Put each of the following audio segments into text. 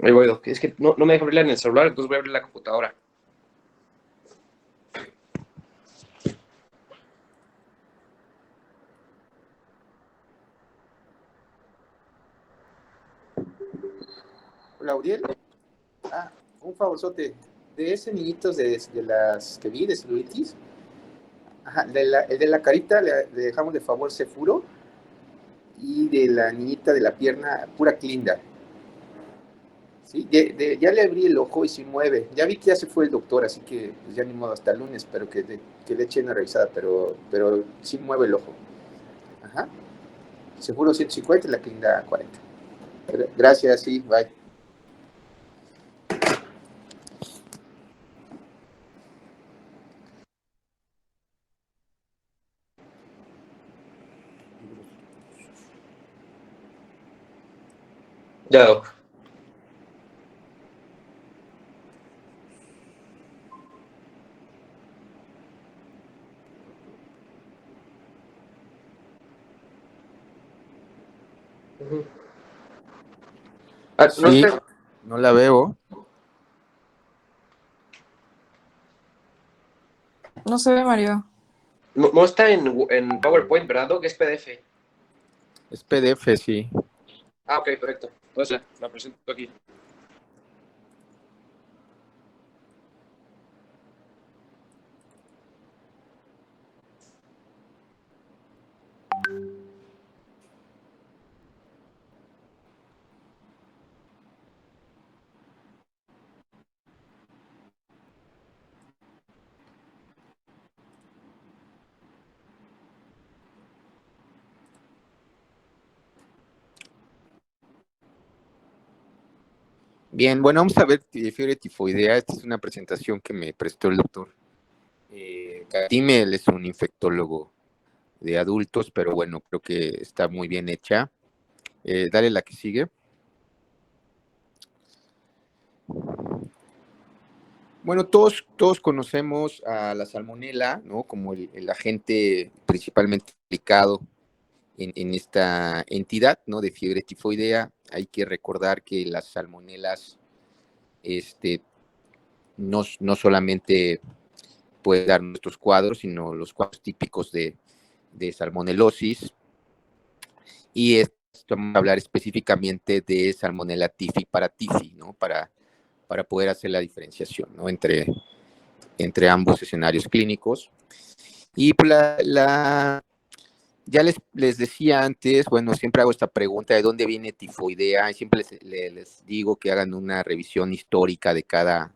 Ahí voy, Doc. Es que no me deja abrirla en el celular, entonces voy a abrir la computadora. Hola, Uriel. Un favorzote. De ese niñitos de las que vi, de celulitis, ajá, el de la carita le dejamos de favor Cefuro y de la niñita de la pierna, pura Clinda. ¿Sí? Ya le abrí el ojo y sí mueve. Ya vi que ya se fue el doctor, así que pues ya ni modo hasta el lunes, pero que le eche una revisada, pero sí mueve el ojo. Ajá. Seguro 150 y la Clinda 40. Gracias, sí, bye. Ya, Doc. No Sí, está, no la veo. No se ve, Mario. no está en PowerPoint, ¿verdad, Doc? Es PDF. Es PDF, sí. Ok, perfecto. Entonces la presento aquí. Bien, bueno, vamos a ver fiebre tifoidea. Esta es una presentación que me prestó el doctor Katime. Él es un infectólogo de adultos, pero bueno, creo que está muy bien hecha. Dale la que sigue. Bueno, todos conocemos a la salmonela, ¿no? Como el agente principalmente aplicado en esta entidad, ¿no? De fiebre tifoidea. Hay que recordar que las salmonelas, no solamente puede dar nuestros cuadros, sino los cuadros típicos de salmonelosis. Y esto vamos a hablar específicamente de Salmonella typhi para TIFI, ¿no? Para poder hacer la diferenciación, ¿no? Entre ambos escenarios clínicos. Y pues ya les decía antes, bueno, siempre hago esta pregunta de dónde viene tifoidea, y siempre les digo que hagan una revisión histórica de cada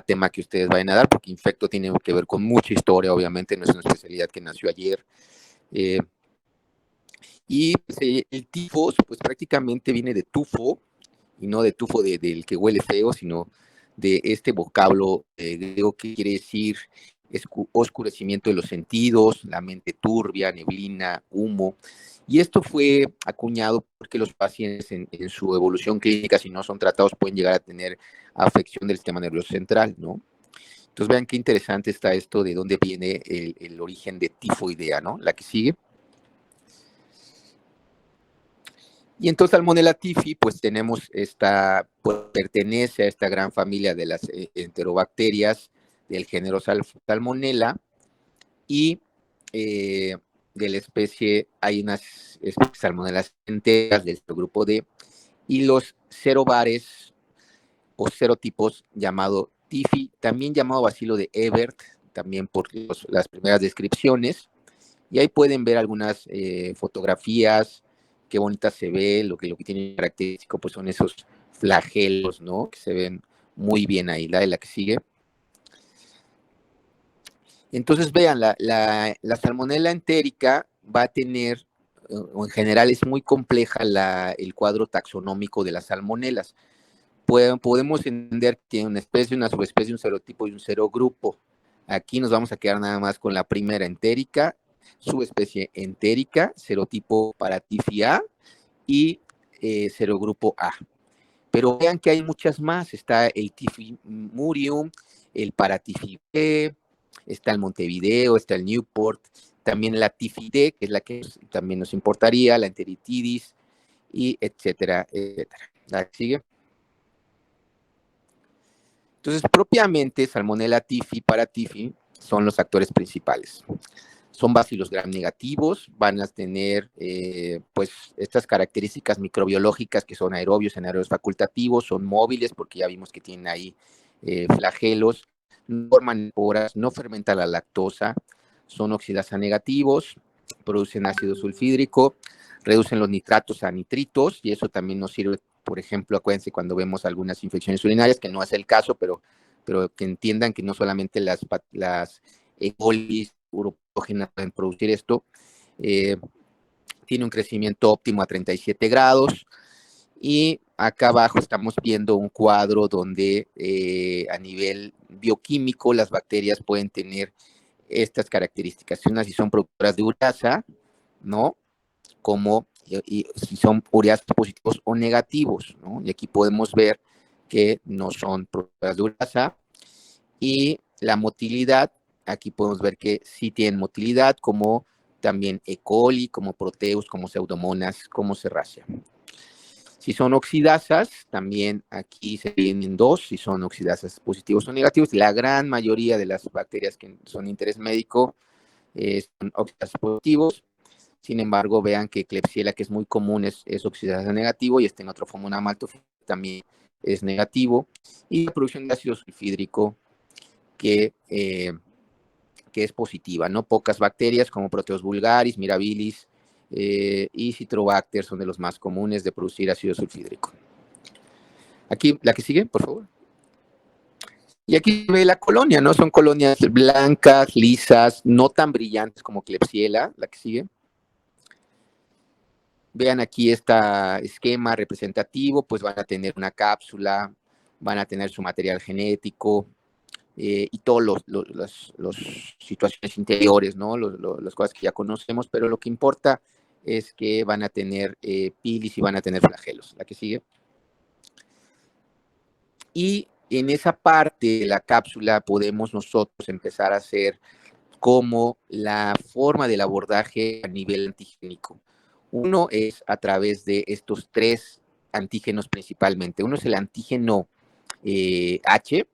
tema que ustedes vayan a dar, porque infecto tiene que ver con mucha historia, obviamente, no es una especialidad que nació ayer. Y pues, el tifos, pues prácticamente viene de tufo, y no de tufo del que huele feo, sino de este vocablo griego que quiere decir oscurecimiento de los sentidos, la mente turbia, neblina, humo. Y esto fue acuñado porque los pacientes en su evolución clínica, si no son tratados, pueden llegar a tener afección del sistema nervioso central, ¿no? Entonces vean qué interesante está esto de dónde viene el origen de tifoidea, ¿no? La que sigue. Y entonces Salmonella typhi, pues tenemos pues, pertenece a esta gran familia de las enterobacterias del género Salmonella, y de la especie hay unas Salmonellas enteras del grupo D, y los serobares o serotipos llamado typhi, también llamado bacilo de Ebert, también por las primeras descripciones. Y ahí pueden ver algunas fotografías, qué bonita se ve, lo que tiene característico pues son esos flagelos, ¿no? Que se ven muy bien ahí, la de la que sigue. Entonces vean, la salmonela entérica va a tener, o en general es muy compleja el cuadro taxonómico de las salmonelas. Podemos entender que tiene una especie, una subespecie, un serotipo y un serogrupo. Aquí nos vamos a quedar nada más con la primera, entérica, subespecie entérica, serotipo para TIFI A y serogrupo A. Pero vean que hay muchas más. Está el TIFI murium, el paraTIFI B, está el Montevideo, está el Newport, también la TIFI D, que es la que también nos importaría, la enteritidis, y etcétera, etcétera. ¿La sigue? Entonces, propiamente, Salmonella typhi, para typhi, son los actores principales. Son bacilos gram negativos, van a tener pues estas características microbiológicas que son aerobios, anaerobios facultativos, son móviles porque ya vimos que tienen ahí flagelos, no forman esporas, no fermentan la lactosa, son oxidasa negativos, producen ácido sulfídrico, reducen los nitratos a nitritos y eso también nos sirve, por ejemplo, acuérdense cuando vemos algunas infecciones urinarias, que no es el caso, pero que entiendan que no solamente las E. coli uropógenas pueden producir esto. Tiene un crecimiento óptimo a 37 grados. Y acá abajo estamos viendo un cuadro donde a nivel bioquímico las bacterias pueden tener estas características. Unas si son productoras de ureasa, ¿no? Como y si son ureasas positivos o negativos, ¿no? Y aquí podemos ver que no son productoras de ureasa. Y la motilidad, aquí podemos ver que sí tienen motilidad, como también E. coli, como Proteus, como Pseudomonas, como Serratia. Si son oxidasas, también aquí se vienen dos, si son oxidasas positivos o negativos. La gran mayoría de las bacterias que son de interés médico son oxidasas positivos. Sin embargo, vean que Klebsiella, que es muy común, es oxidasa negativo, y Stenotrophomonas maltodextrin también es negativo. Y la producción de ácido sulfídrico, que es positiva, ¿no? Pocas bacterias como Proteus vulgaris, Mirabilis y Citrobacter son de los más comunes de producir ácido sulfídrico. Aquí, la que sigue, por favor. Y aquí ve la colonia, ¿no? Son colonias blancas, lisas, no tan brillantes como Klebsiella, la que sigue. Vean aquí este esquema representativo, pues van a tener una cápsula, van a tener su material genético, y todas las situaciones interiores, ¿no? Las cosas que ya conocemos, pero lo que importa es que van a tener pilis y van a tener flagelos. La que sigue. Y en esa parte de la cápsula podemos nosotros empezar a hacer como la forma del abordaje a nivel antigénico. Uno es a través de estos tres antígenos principalmente. Uno es el antígeno H,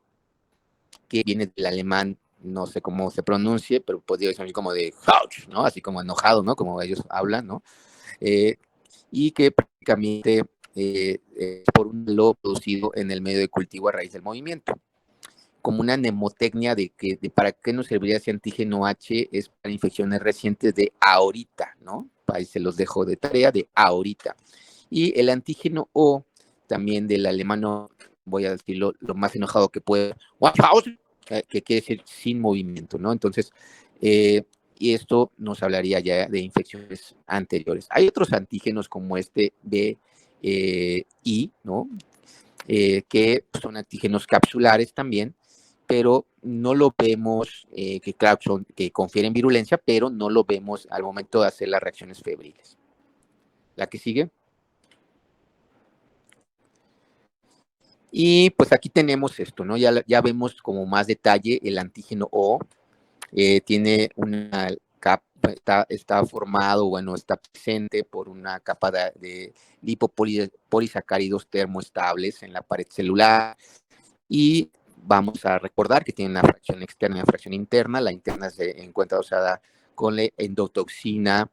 que viene del alemán, no sé cómo se pronuncie, pero podría ser como de Hauch, ¿no? Así como enojado, ¿no? Como ellos hablan, ¿no? Y que prácticamente es por un lo producido en el medio de cultivo a raíz del movimiento. Como una mnemotecnia de para qué nos serviría ese antígeno H es para infecciones recientes de ahorita, ¿no? Ahí se los dejo de tarea, de ahorita. Y el antígeno O, también del alemán, voy a decirlo lo más enojado que pueda, que quiere decir sin movimiento, ¿no? Entonces, y esto nos hablaría ya de infecciones anteriores. Hay otros antígenos como este BI, ¿no? Que son antígenos capsulares también, pero no lo vemos, que claro, que confieren virulencia, pero no lo vemos al momento de hacer las reacciones febriles. La que sigue. Y pues aquí tenemos esto, ¿no? Ya vemos como más detalle el antígeno O. Tiene una capa, está formado, bueno, está presente por una capa de lipopolisacáridos termoestables en la pared celular. Y vamos a recordar que tiene una fracción externa y una fracción interna. La interna se encuentra asociada con la endotoxina,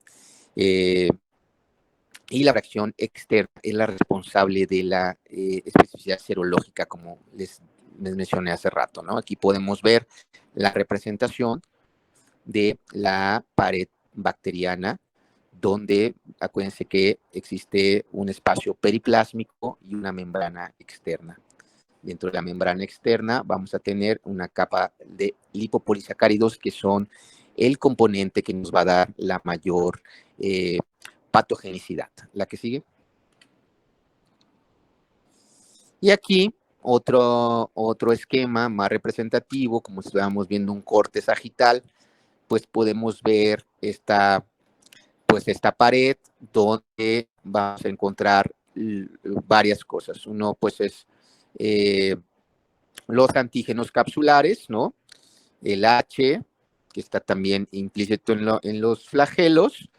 y la fracción externa es la responsable de la especificidad serológica, como les mencioné hace rato, ¿no? Aquí podemos ver la representación de la pared bacteriana, donde acuérdense que existe un espacio periplásmico y una membrana externa. Dentro de la membrana externa vamos a tener una capa de lipopolisacáridos, que son el componente que nos va a dar la mayor patogenicidad. La que sigue. Y aquí otro esquema más representativo, como si estuviéramos viendo un corte sagital, pues podemos ver esta pared donde vamos a encontrar varias cosas. Uno pues es los antígenos capsulares, ¿no? El H, que está también implícito en los flagelos,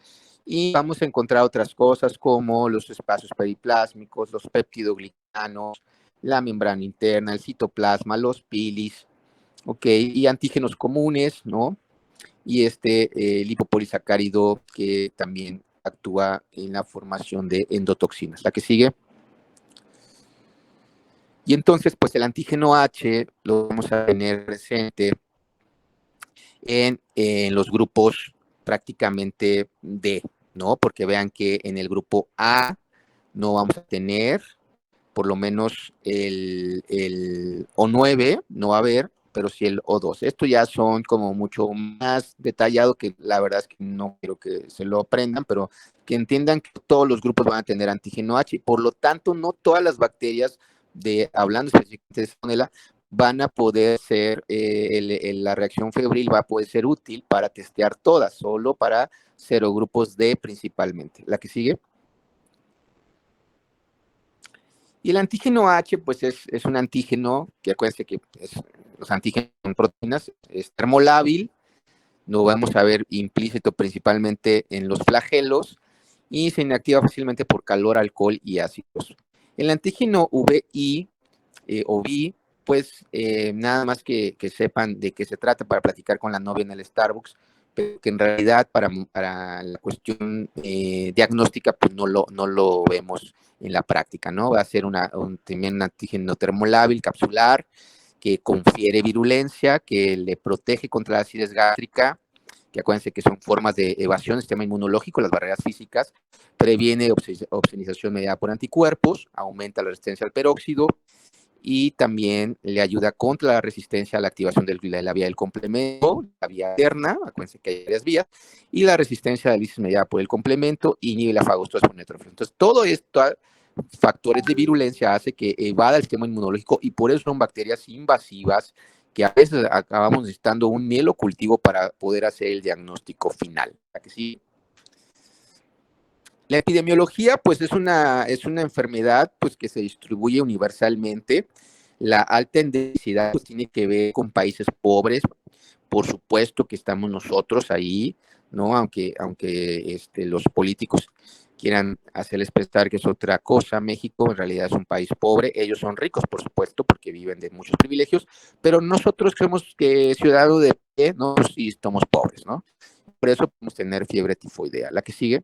y vamos a encontrar otras cosas como los espacios periplásmicos, los peptidoglicanos, la membrana interna, el citoplasma, los pilis, ¿ok? Y antígenos comunes, ¿no? Y lipopolisacárido que también actúa en la formación de endotoxinas. La que sigue. Y entonces, pues el antígeno H lo vamos a tener presente en los grupos prácticamente D, ¿no? Porque vean que en el grupo A no vamos a tener, por lo menos el O9 no va a haber, pero sí el O2. Esto ya son como mucho más detallado, que la verdad es que no quiero que se lo aprendan, pero que entiendan que todos los grupos van a tener antígeno H. Por lo tanto, no todas las bacterias, hablando específicamente de Salmonella, van a poder ser, la reacción febril va a poder ser útil para testear todas, solo para serogrupos D principalmente. La que sigue. Y el antígeno H, pues es un antígeno, que acuérdense que los antígenos son proteínas, es termolábil, lo vamos a ver implícito principalmente en los flagelos, y se inactiva fácilmente por calor, alcohol y ácidos. El antígeno VI o B, pues nada más que sepan de qué se trata para platicar con la novia en el Starbucks, pero que en realidad para la cuestión diagnóstica, pues no lo vemos en la práctica, ¿no? Va a ser también un antígeno termolábil, capsular, que confiere virulencia, que le protege contra la acidez gástrica, que acuérdense que son formas de evasión del sistema inmunológico, las barreras físicas, previene opsonización mediada por anticuerpos, aumenta la resistencia al peróxido, y también le ayuda contra la resistencia a la activación de la vía del complemento, la vía interna, acuérdense que hay varias vías, y la resistencia a la lisis mediada por el complemento, inhibe la fagocitosis por neutrófilos. Entonces, todo esto, factores de virulencia, hace que evada el sistema inmunológico, y por eso son bacterias invasivas que a veces acabamos necesitando un mielocultivo para poder hacer el diagnóstico final. ¿Que sí? La epidemiología, pues es una enfermedad pues, que se distribuye universalmente. La alta endemicidad pues, tiene que ver con países pobres, por supuesto que estamos nosotros ahí, ¿no? Aunque los políticos quieran hacerles pensar que es otra cosa, México en realidad es un país pobre, ellos son ricos, por supuesto, porque viven de muchos privilegios, pero nosotros que somos ciudadanos de pie, ¿no? Pues sí estamos pobres, ¿no? Por eso podemos tener fiebre tifoidea. La que sigue.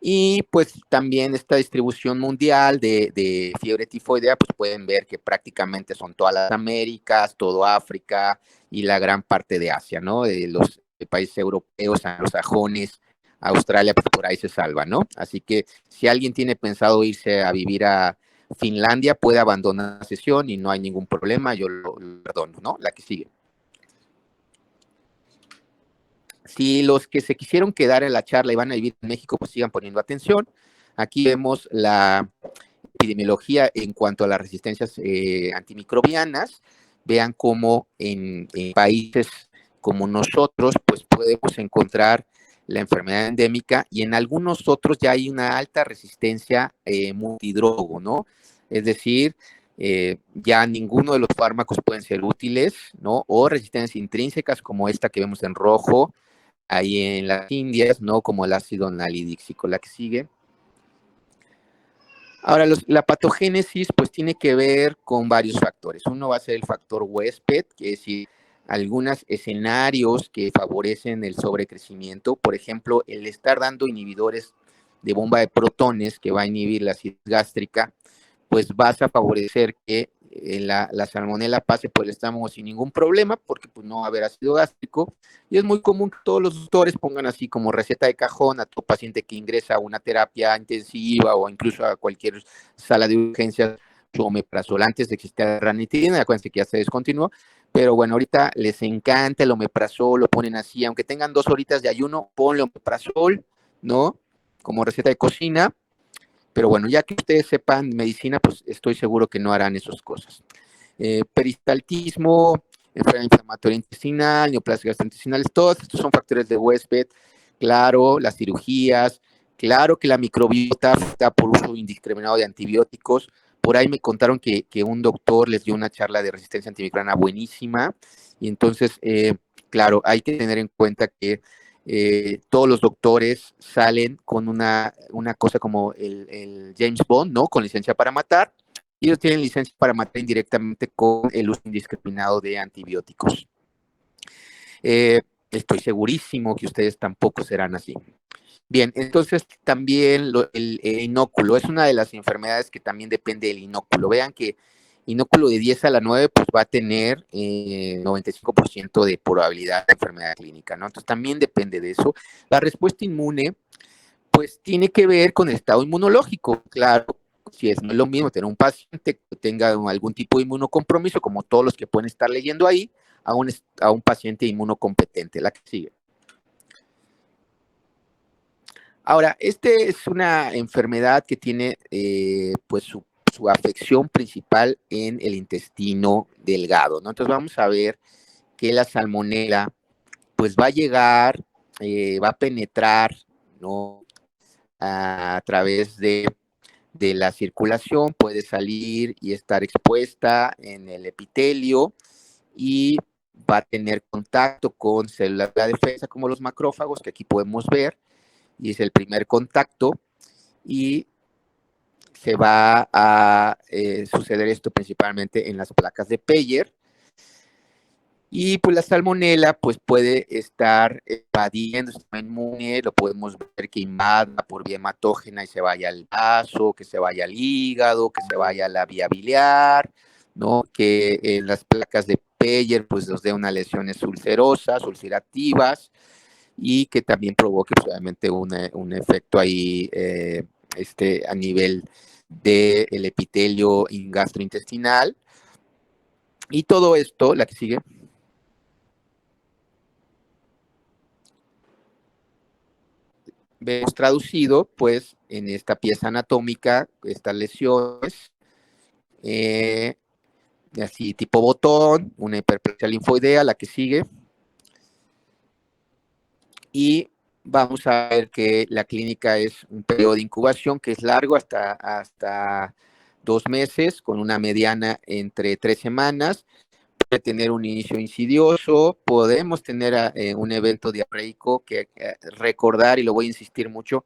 Y pues también esta distribución mundial de fiebre tifoidea, pues pueden ver que prácticamente son todas las Américas, todo África y la gran parte de Asia, ¿no? Los países europeos, anglosajones, Australia, pues por ahí se salva, ¿no? Así que si alguien tiene pensado irse a vivir a Finlandia, puede abandonar la sesión y no hay ningún problema, yo lo perdono, ¿no? La que sigue. Si los que se quisieron quedar en la charla y van a vivir en México, pues sigan poniendo atención. Aquí vemos la epidemiología en cuanto a las resistencias antimicrobianas. Vean cómo en países como nosotros, pues podemos encontrar la enfermedad endémica, y en algunos otros ya hay una alta resistencia multidrogo, ¿no? Es decir, ya ninguno de los fármacos pueden ser útiles, ¿no? O resistencias intrínsecas como esta que vemos en rojo, ahí en las Indias, ¿no? Como el ácido nalidíxico. La que sigue. Ahora, la patogénesis pues tiene que ver con varios factores. Uno va a ser el factor huésped, que es decir, algunos escenarios que favorecen el sobrecrecimiento. Por ejemplo, el estar dando inhibidores de bomba de protones, que va a inhibir la acidez gástrica, pues vas a favorecer que la salmonela pase por el estómago sin ningún problema, porque pues no va a haber ácido gástrico. Y es muy común que todos los doctores pongan así como receta de cajón a todo paciente que ingresa a una terapia intensiva o incluso a cualquier sala de urgencias, su omeprazol. Antes de existir la ranitidina, acuérdense que ya se descontinuó, pero bueno, ahorita les encanta el omeprazol, lo ponen así, aunque tengan 2 horitas de ayuno, ponle omeprazol, ¿no? Como receta de cocina. Pero bueno, ya que ustedes sepan medicina, pues estoy seguro que no harán esas cosas. Peristaltismo, enfermedad inflamatoria intestinal, neoplasias gastrointestinales, todos estos son factores de huésped. Claro, las cirugías, claro que la microbiota está por uso indiscriminado de antibióticos. Por ahí me contaron que un doctor les dio una charla de resistencia antimicrobiana buenísima. Y entonces, claro, hay que tener en cuenta que todos los doctores salen con una cosa como el James Bond, ¿no? Con licencia para matar, y ellos tienen licencia para matar indirectamente con el uso indiscriminado de antibióticos. Estoy segurísimo que ustedes tampoco serán así. Bien, entonces también el inóculo es una de las enfermedades que también depende del inóculo. Vean que inóculo de 10 a la 9 pues va a tener 95% de probabilidad de enfermedad clínica, ¿no? Entonces también depende de eso. La respuesta inmune pues tiene que ver con el estado inmunológico, claro. Si es, no es lo mismo tener un paciente que tenga algún tipo de inmunocompromiso, como todos los que pueden estar leyendo ahí, a un paciente inmunocompetente, la que sigue. Ahora, este es una enfermedad que tiene pues su afección principal en el intestino delgado, ¿no? Entonces vamos a ver que la salmonela pues va a llegar, va a penetrar, ¿no? A través de la circulación, puede salir y estar expuesta en el epitelio y va a tener contacto con células de la defensa como los macrófagos, que aquí podemos ver, y es el primer contacto, y se va a suceder esto principalmente en las placas de Peyer. Y pues la salmonela pues puede estar invadiendo el sistema inmune, lo podemos ver que invada por vía hematógena y se vaya al vaso, que se vaya al hígado, que se vaya a la vía biliar, ¿no? Que en las placas de Peyer pues nos dé unas lesiones ulcerosas, ulcerativas, y que también provoque pues, obviamente un efecto ahí a nivel del epitelio gastrointestinal. Y todo esto, la que sigue, vemos traducido pues en esta pieza anatómica, estas lesiones, así tipo botón, una hiperplasia linfoidea, la que sigue, y vamos a ver que la clínica es un periodo de incubación que es largo hasta 2 meses, con una mediana entre 3 semanas. Puede tener un inicio insidioso, podemos tener un evento diarreico que recordar, y lo voy a insistir mucho,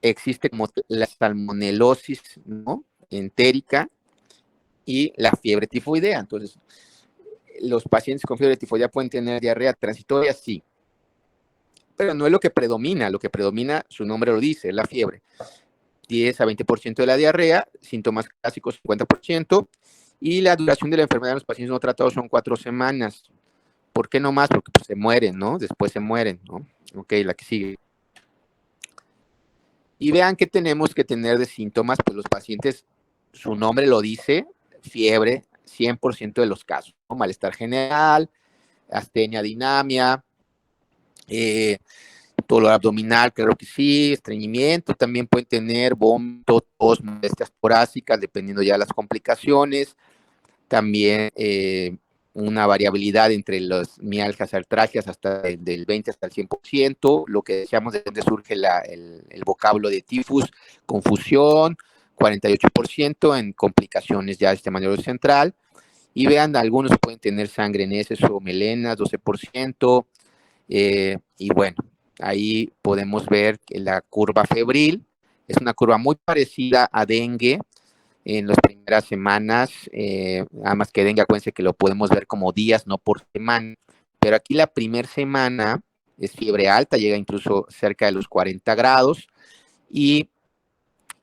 existe como la salmonelosis, ¿no? Entérica y la fiebre tifoidea. Entonces, los pacientes con fiebre tifoidea pueden tener diarrea transitoria, sí, pero no es lo que predomina, su nombre lo dice, es la fiebre. 10 a 20% de la diarrea, síntomas clásicos 50%, y la duración de la enfermedad en los pacientes no tratados son 4 semanas. ¿Por qué no más? Porque pues, se mueren, ¿no? Después se mueren, ¿no? Ok, la que sigue. Y vean que tenemos que tener de síntomas, pues los pacientes, su nombre lo dice, fiebre, 100% de los casos, ¿no? Malestar general, astenia, dinamia, dolor abdominal, claro que sí, estreñimiento, también pueden tener vómito, tos, molestias torácicas, dependiendo ya de las complicaciones, también una variabilidad entre las mialgias, artralgias, hasta del 20 hasta el 100%, lo que decíamos de donde surge el vocablo de tifus, confusión, 48% en complicaciones ya del sistema nervioso central, y vean, algunos pueden tener sangre en heces o melenas, 12%, y bueno, ahí podemos ver que la curva febril es una curva muy parecida a dengue en las primeras semanas, nada más que dengue, acuérdense que lo podemos ver como días, no por semana, pero aquí la primera semana es fiebre alta, llega incluso cerca de los 40 grados, y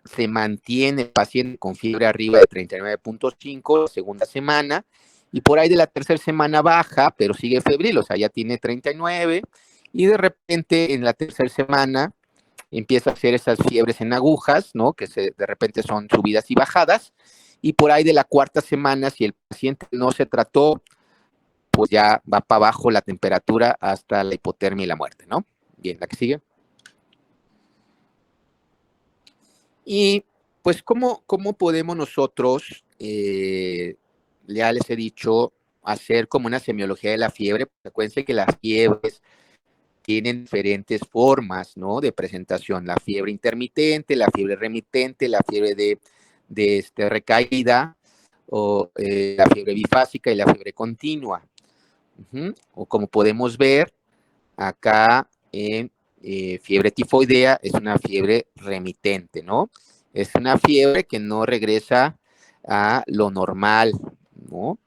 se mantiene el paciente con fiebre arriba de 39.5, segunda semana, y por ahí de la tercera semana baja, pero sigue febril, o sea, ya tiene 39, y de repente en la tercera semana empieza a hacer esas fiebres en agujas, ¿no? Que de repente son subidas y bajadas, y por ahí de la cuarta semana, si el paciente no se trató, pues ya va para abajo la temperatura hasta la hipotermia y la muerte, ¿no? Bien, la que sigue. Y pues, ¿cómo podemos nosotros, ya les he dicho, hacer como una semiología de la fiebre? Pues, acuérdense que las fiebres tienen diferentes formas, ¿no? De presentación. La fiebre intermitente, la fiebre remitente, la fiebre de recaída, o la fiebre bifásica y la fiebre continua. O como podemos ver, acá en fiebre tifoidea es una fiebre remitente, ¿no? Es una fiebre que no regresa a lo normal, ¿no?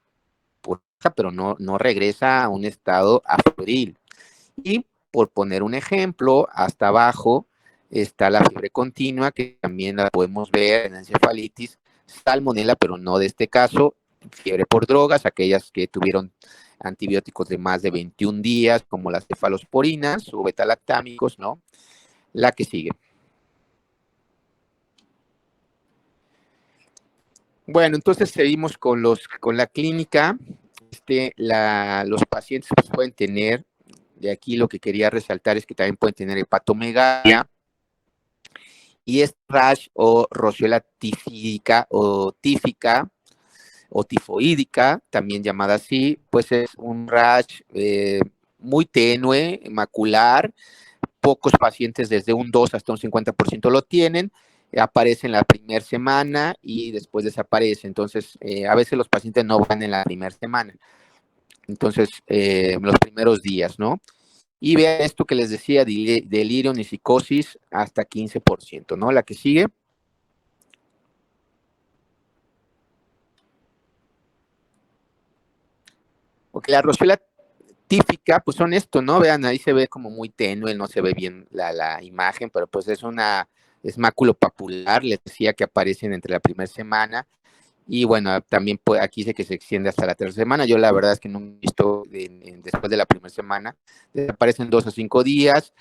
Pero no regresa a un estado febril. Y por poner un ejemplo, hasta abajo está la fiebre continua, que también la podemos ver en encefalitis, salmonela, pero no de este caso, fiebre por drogas, aquellas que tuvieron antibióticos de más de 21 días, como las cefalosporinas o betalactámicos, ¿no? La que sigue. Bueno, entonces seguimos con la clínica. Los pacientes pues, pueden tener, de aquí lo que quería resaltar es que también pueden tener hepatomegalia, y es rash o roceola tifídica o tífica o tifoídica, también llamada así, pues es un rash muy tenue, macular. Pocos pacientes desde un 2 hasta un 50% lo tienen, aparece en la primera semana y después desaparece. Entonces, a veces los pacientes no van en la primera semana. Entonces, los primeros días, ¿no? Y vean esto que les decía, delirio ni psicosis hasta 15%, ¿no? La que sigue. Ok, la rosuela típica, pues son esto, ¿no? Vean, ahí se ve como muy tenue, no se ve bien la imagen, pero pues es maculopapular, les decía que aparecen entre la primera semana. Y bueno, también aquí dice que se extiende hasta la tercera semana. Yo la verdad es que no he visto después de la primera semana. Desaparecen 2 a 5 días.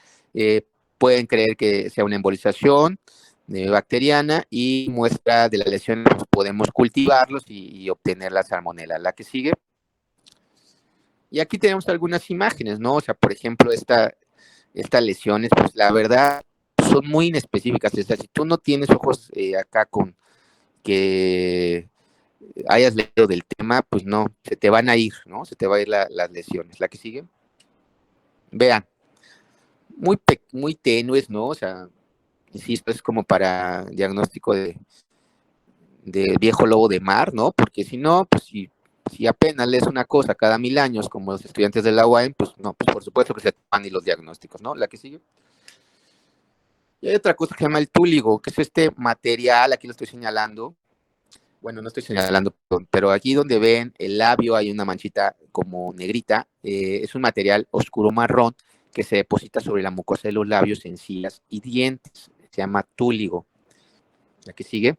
Pueden creer que sea una embolización bacteriana, y muestra de la lesión pues podemos cultivarlos y obtener la salmonela. La que sigue. Y aquí tenemos algunas imágenes, ¿no? O sea, por ejemplo, estas lesiones, pues la verdad son muy inespecíficas. O sea, si tú no tienes ojos acá con que hayas leído del tema, pues no, se te van a ir, ¿no? Se te van a ir las lesiones. La que sigue. Vean, muy tenues, ¿no? O sea, insisto, es como para diagnóstico de viejo lobo de mar, ¿no? Porque si no, pues si apenas lees una cosa cada 1000 años, como los estudiantes de la UAM, pues no, pues por supuesto que se te van a ir los diagnósticos, ¿no? La que sigue. Y hay otra cosa que se llama el túligo, que es este material, aquí lo estoy señalando. Bueno, no estoy señalando, pero aquí donde ven el labio hay una manchita como negrita, es un material oscuro marrón que se deposita sobre la mucosa de los labios, encías y dientes. Se llama túligo. La que sigue.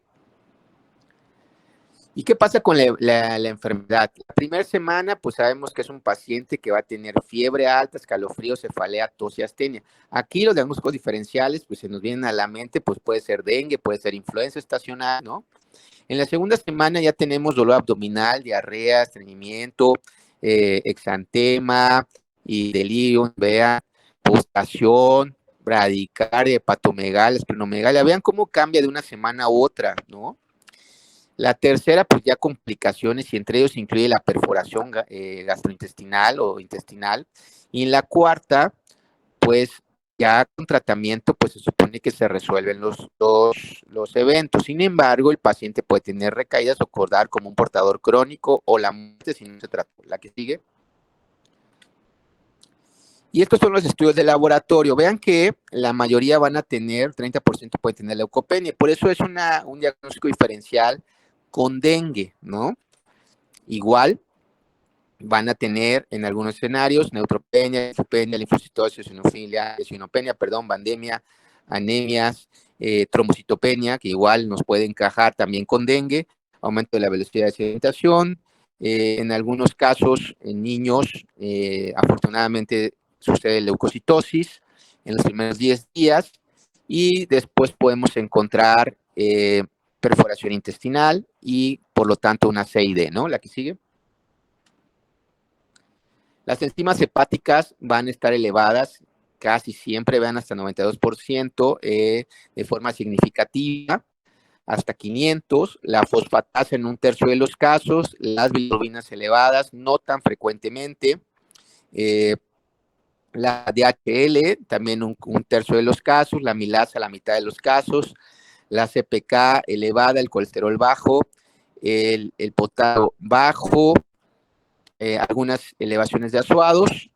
¿Y qué pasa con la enfermedad? La primera semana, pues sabemos que es un paciente que va a tener fiebre alta, escalofríos, cefalea, tos y astenia. Aquí los diagnósticos diferenciales, pues se nos vienen a la mente, pues puede ser dengue, puede ser influenza estacional, ¿no? En la segunda semana ya tenemos dolor abdominal, diarrea, estreñimiento, exantema y delirio, vean, postración, bradicardia, hepatomegalia, esplenomegalia. Vean cómo cambia de una semana a otra, ¿no? La tercera, pues ya complicaciones, y entre ellos incluye la perforación gastrointestinal o intestinal. Y en la cuarta, pues ya con tratamiento, pues se supone que se resuelven los eventos. Sin embargo, el paciente puede tener recaídas o quedar como un portador crónico o la muerte si no se trata. La que sigue. Y estos son los estudios de laboratorio. Vean que la mayoría van a tener, 30% puede tener leucopenia. Por eso es un diagnóstico diferencial con dengue, ¿no? Igual van a tener en algunos escenarios neutropenia, linfocitosis, eosinofilia, pandemia, anemias, trombocitopenia, que igual nos puede encajar también con dengue, aumento de la velocidad de sedimentación. En algunos casos, en niños, afortunadamente sucede leucocitosis en los primeros 10 días, y después podemos encontrar perforación intestinal y por lo tanto una CID, ¿no? La que sigue. Las enzimas hepáticas van a estar elevadas casi siempre, vean, hasta 92%, de forma significativa, hasta 500. La fosfatasa en un tercio de los casos, las bilirrubinas elevadas, no tan frecuentemente. La DHL también un tercio de los casos, la milasa la mitad de los casos, la CPK elevada, el colesterol bajo, el potasio bajo, algunas elevaciones de azuados,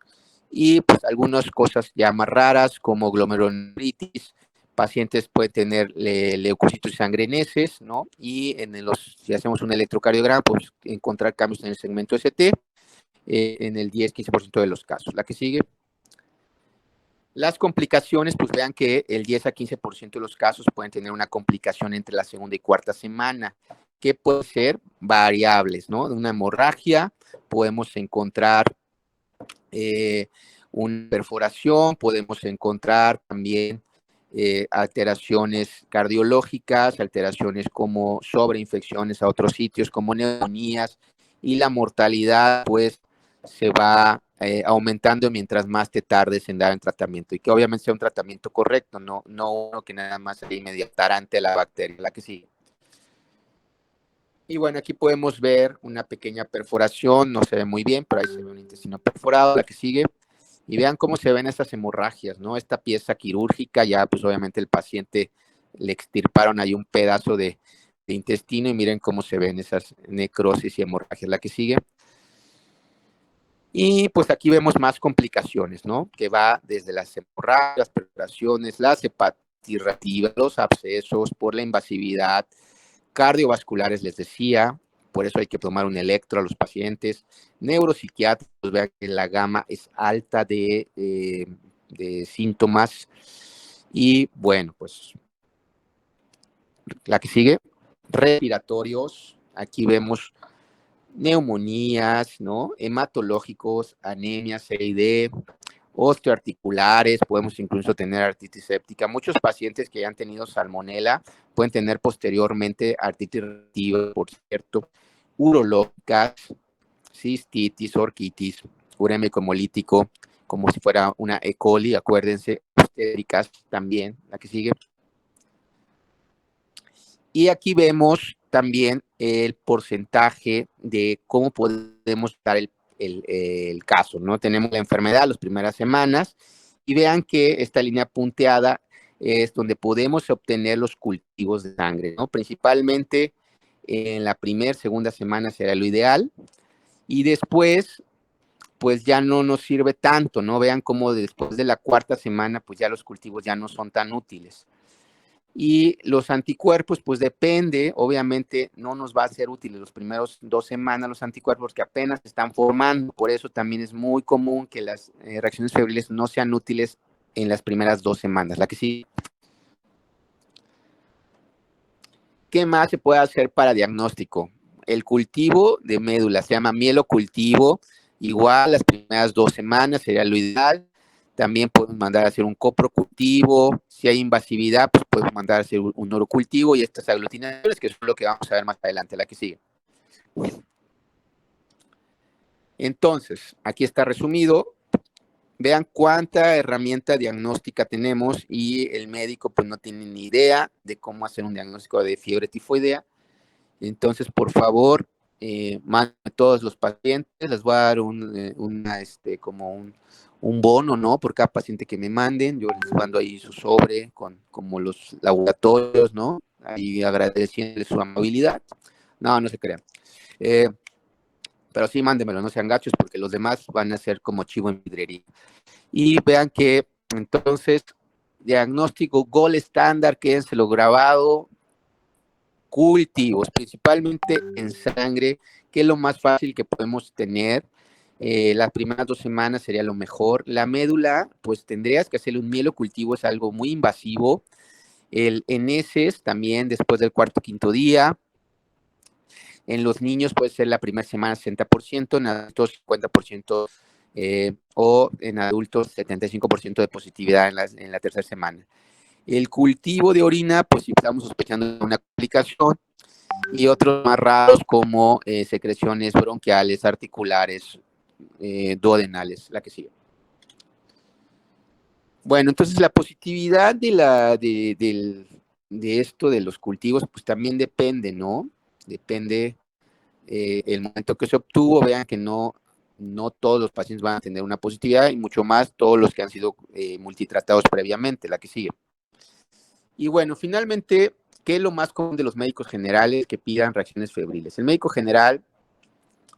y pues algunas cosas ya más raras como glomerulonefritis. Pacientes pueden tener leucocitos y sangre en heces, ¿no? Y si hacemos un electrocardiograma, pues encontrar cambios en el segmento ST en el 10-15% de los casos. La que sigue. Las complicaciones, pues vean que el 10 a 15% de los casos pueden tener una complicación entre la segunda y cuarta semana, que puede ser variables, ¿no? De una hemorragia, podemos encontrar una perforación, podemos encontrar también alteraciones cardiológicas, alteraciones como sobreinfecciones a otros sitios, como neumonías, y la mortalidad, pues, se va aumentando mientras más te tardes en dar el tratamiento, y que obviamente sea un tratamiento correcto, no uno que nada más se inmediatar ante la bacteria, la que sigue. Y bueno, aquí podemos ver una pequeña perforación, no se ve muy bien, pero ahí se ve un intestino perforado, la que sigue. Y vean cómo se ven estas hemorragias, ¿no? Esta pieza quirúrgica, ya pues obviamente el paciente le extirparon ahí un pedazo de intestino y miren cómo se ven esas necrosis y hemorragias, la que sigue. Y pues aquí vemos más complicaciones, ¿no? Que va desde las hemorragias, las perforaciones, las hepatitis reactivas, los abscesos por la invasividad, cardiovasculares, les decía, por eso hay que tomar un electro a los pacientes, neuropsiquiátricos, vean que la gama es alta de síntomas, y bueno, pues la que sigue, respiratorios, aquí vemos neumonías, ¿no? Hematológicos, anemias, CID, osteoarticulares, podemos incluso tener artritis séptica. Muchos pacientes que han tenido salmonela pueden tener posteriormente artritis reactiva, por cierto, urológicas, cistitis, orquitis, urémico hemolítico, como si fuera una E. coli, acuérdense, obstétricas también, la que sigue. Y aquí vemos también el porcentaje de cómo podemos dar el caso, ¿no? Tenemos la enfermedad las primeras semanas y vean que esta línea punteada es donde podemos obtener los cultivos de sangre, ¿no? Principalmente en la primera, segunda semana será lo ideal, y después pues ya no nos sirve tanto, ¿no? Vean cómo después de la cuarta semana pues ya los cultivos ya no son tan útiles. Y los anticuerpos, pues depende, obviamente no nos va a ser útil los primeros 2 semanas los anticuerpos que apenas se están formando, por eso también es muy común que las reacciones febriles no sean útiles en las primeras 2 semanas. La que sí. ¿Qué más se puede hacer para diagnóstico? El cultivo de médula se llama mielocultivo, igual las primeras 2 semanas sería lo ideal. También podemos mandar a hacer un coprocultivo. Si hay invasividad, pues podemos mandar a hacer un orocultivo y estas aglutinaciones, que es lo que vamos a ver más adelante, la que sigue. Entonces, aquí está resumido. Vean cuánta herramienta diagnóstica tenemos y el médico pues no tiene ni idea de cómo hacer un diagnóstico de fiebre tifoidea. Entonces, por favor, manden a todos los pacientes, les voy a dar como un bono, ¿no? Por cada paciente que me manden, yo les mando ahí su sobre con como los laboratorios, ¿no? Ahí agradeciéndoles su amabilidad. No se crean. Pero sí, mándenmelo, no sean gachos, porque los demás van a ser como chivo en vidrería. Y vean que, entonces, diagnóstico gold estándar, quédenselo grabado, cultivos, principalmente en sangre, que es lo más fácil que podemos tener. Las primeras 2 semanas sería lo mejor. La médula, pues tendrías que hacerle un mielocultivo, es algo muy invasivo. En heces también después del cuarto o quinto día. En los niños puede ser la primera semana 60%, en adultos 50%, o en adultos 75% de positividad en la tercera semana. El cultivo de orina, pues si estamos sospechando de una complicación, y otros más raros como secreciones bronquiales, articulares, duodenales, la que sigue. Bueno, entonces la positividad de esto de los cultivos, pues también depende, ¿no? Depende el momento que se obtuvo. Vean que no todos los pacientes van a tener una positividad, y mucho más todos los que han sido multitratados previamente, la que sigue. Y bueno, finalmente, ¿qué es lo más común de los médicos generales que pidan reacciones febriles? El médico general,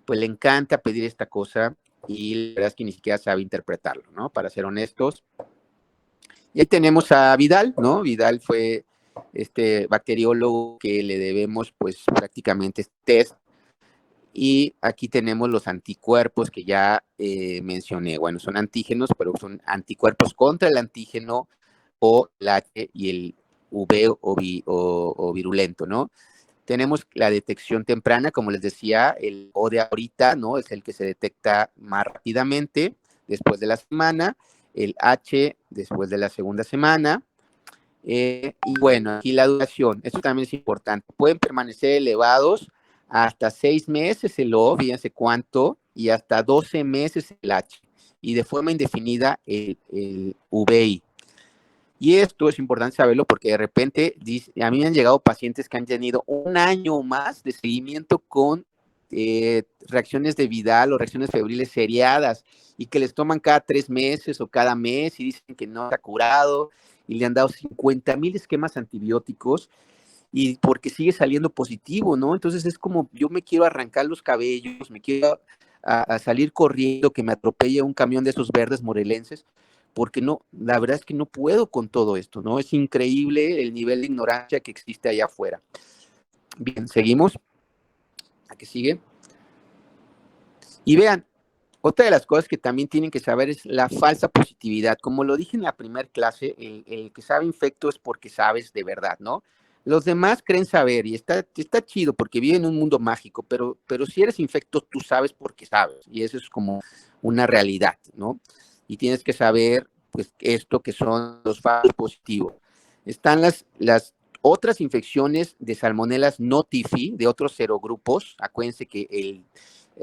pues le encanta pedir esta cosa, y la verdad es que ni siquiera sabe interpretarlo, ¿no? Para ser honestos. Y ahí tenemos a Vidal, ¿no? Vidal fue este bacteriólogo que le debemos pues prácticamente este test. Y aquí tenemos los anticuerpos que ya mencioné. Bueno, son antígenos, pero son anticuerpos contra el antígeno o el H y el V o virulento, ¿no? Tenemos la detección temprana, como les decía, el O de ahorita, ¿no? Es el que se detecta más rápidamente después de la semana, el H después de la segunda semana. Y bueno, aquí la duración, esto también es importante. Pueden permanecer elevados hasta 6 meses el O, fíjense cuánto, y hasta 12 meses el H, y de forma indefinida el VI. Y esto es importante saberlo porque de repente a mí me han llegado pacientes que han tenido un año o más de seguimiento con reacciones de Vidal o reacciones febriles seriadas y que les toman cada 3 meses o cada mes y dicen que no está curado y le han dado 50,000 esquemas antibióticos y porque sigue saliendo positivo, ¿no? Entonces es como yo me quiero arrancar los cabellos, me quiero a salir corriendo, que me atropelle un camión de esos verdes morelenses, porque no, la verdad es que no puedo con todo esto, ¿no? Es increíble el nivel de ignorancia que existe allá afuera. Bien, seguimos. ¿A qué sigue? Y vean, otra de las cosas que también tienen que saber es la falsa positividad. Como lo dije en la primera clase, el que sabe infecto es porque sabes de verdad, ¿no? Los demás creen saber y está chido porque viven en un mundo mágico, pero si eres infecto, tú sabes porque sabes. Y eso es como una realidad, ¿no? Y tienes que saber, pues, esto que son los falsos positivos. Están las otras infecciones de salmonelas no TIFI, de otros serogrupos. Acuérdense que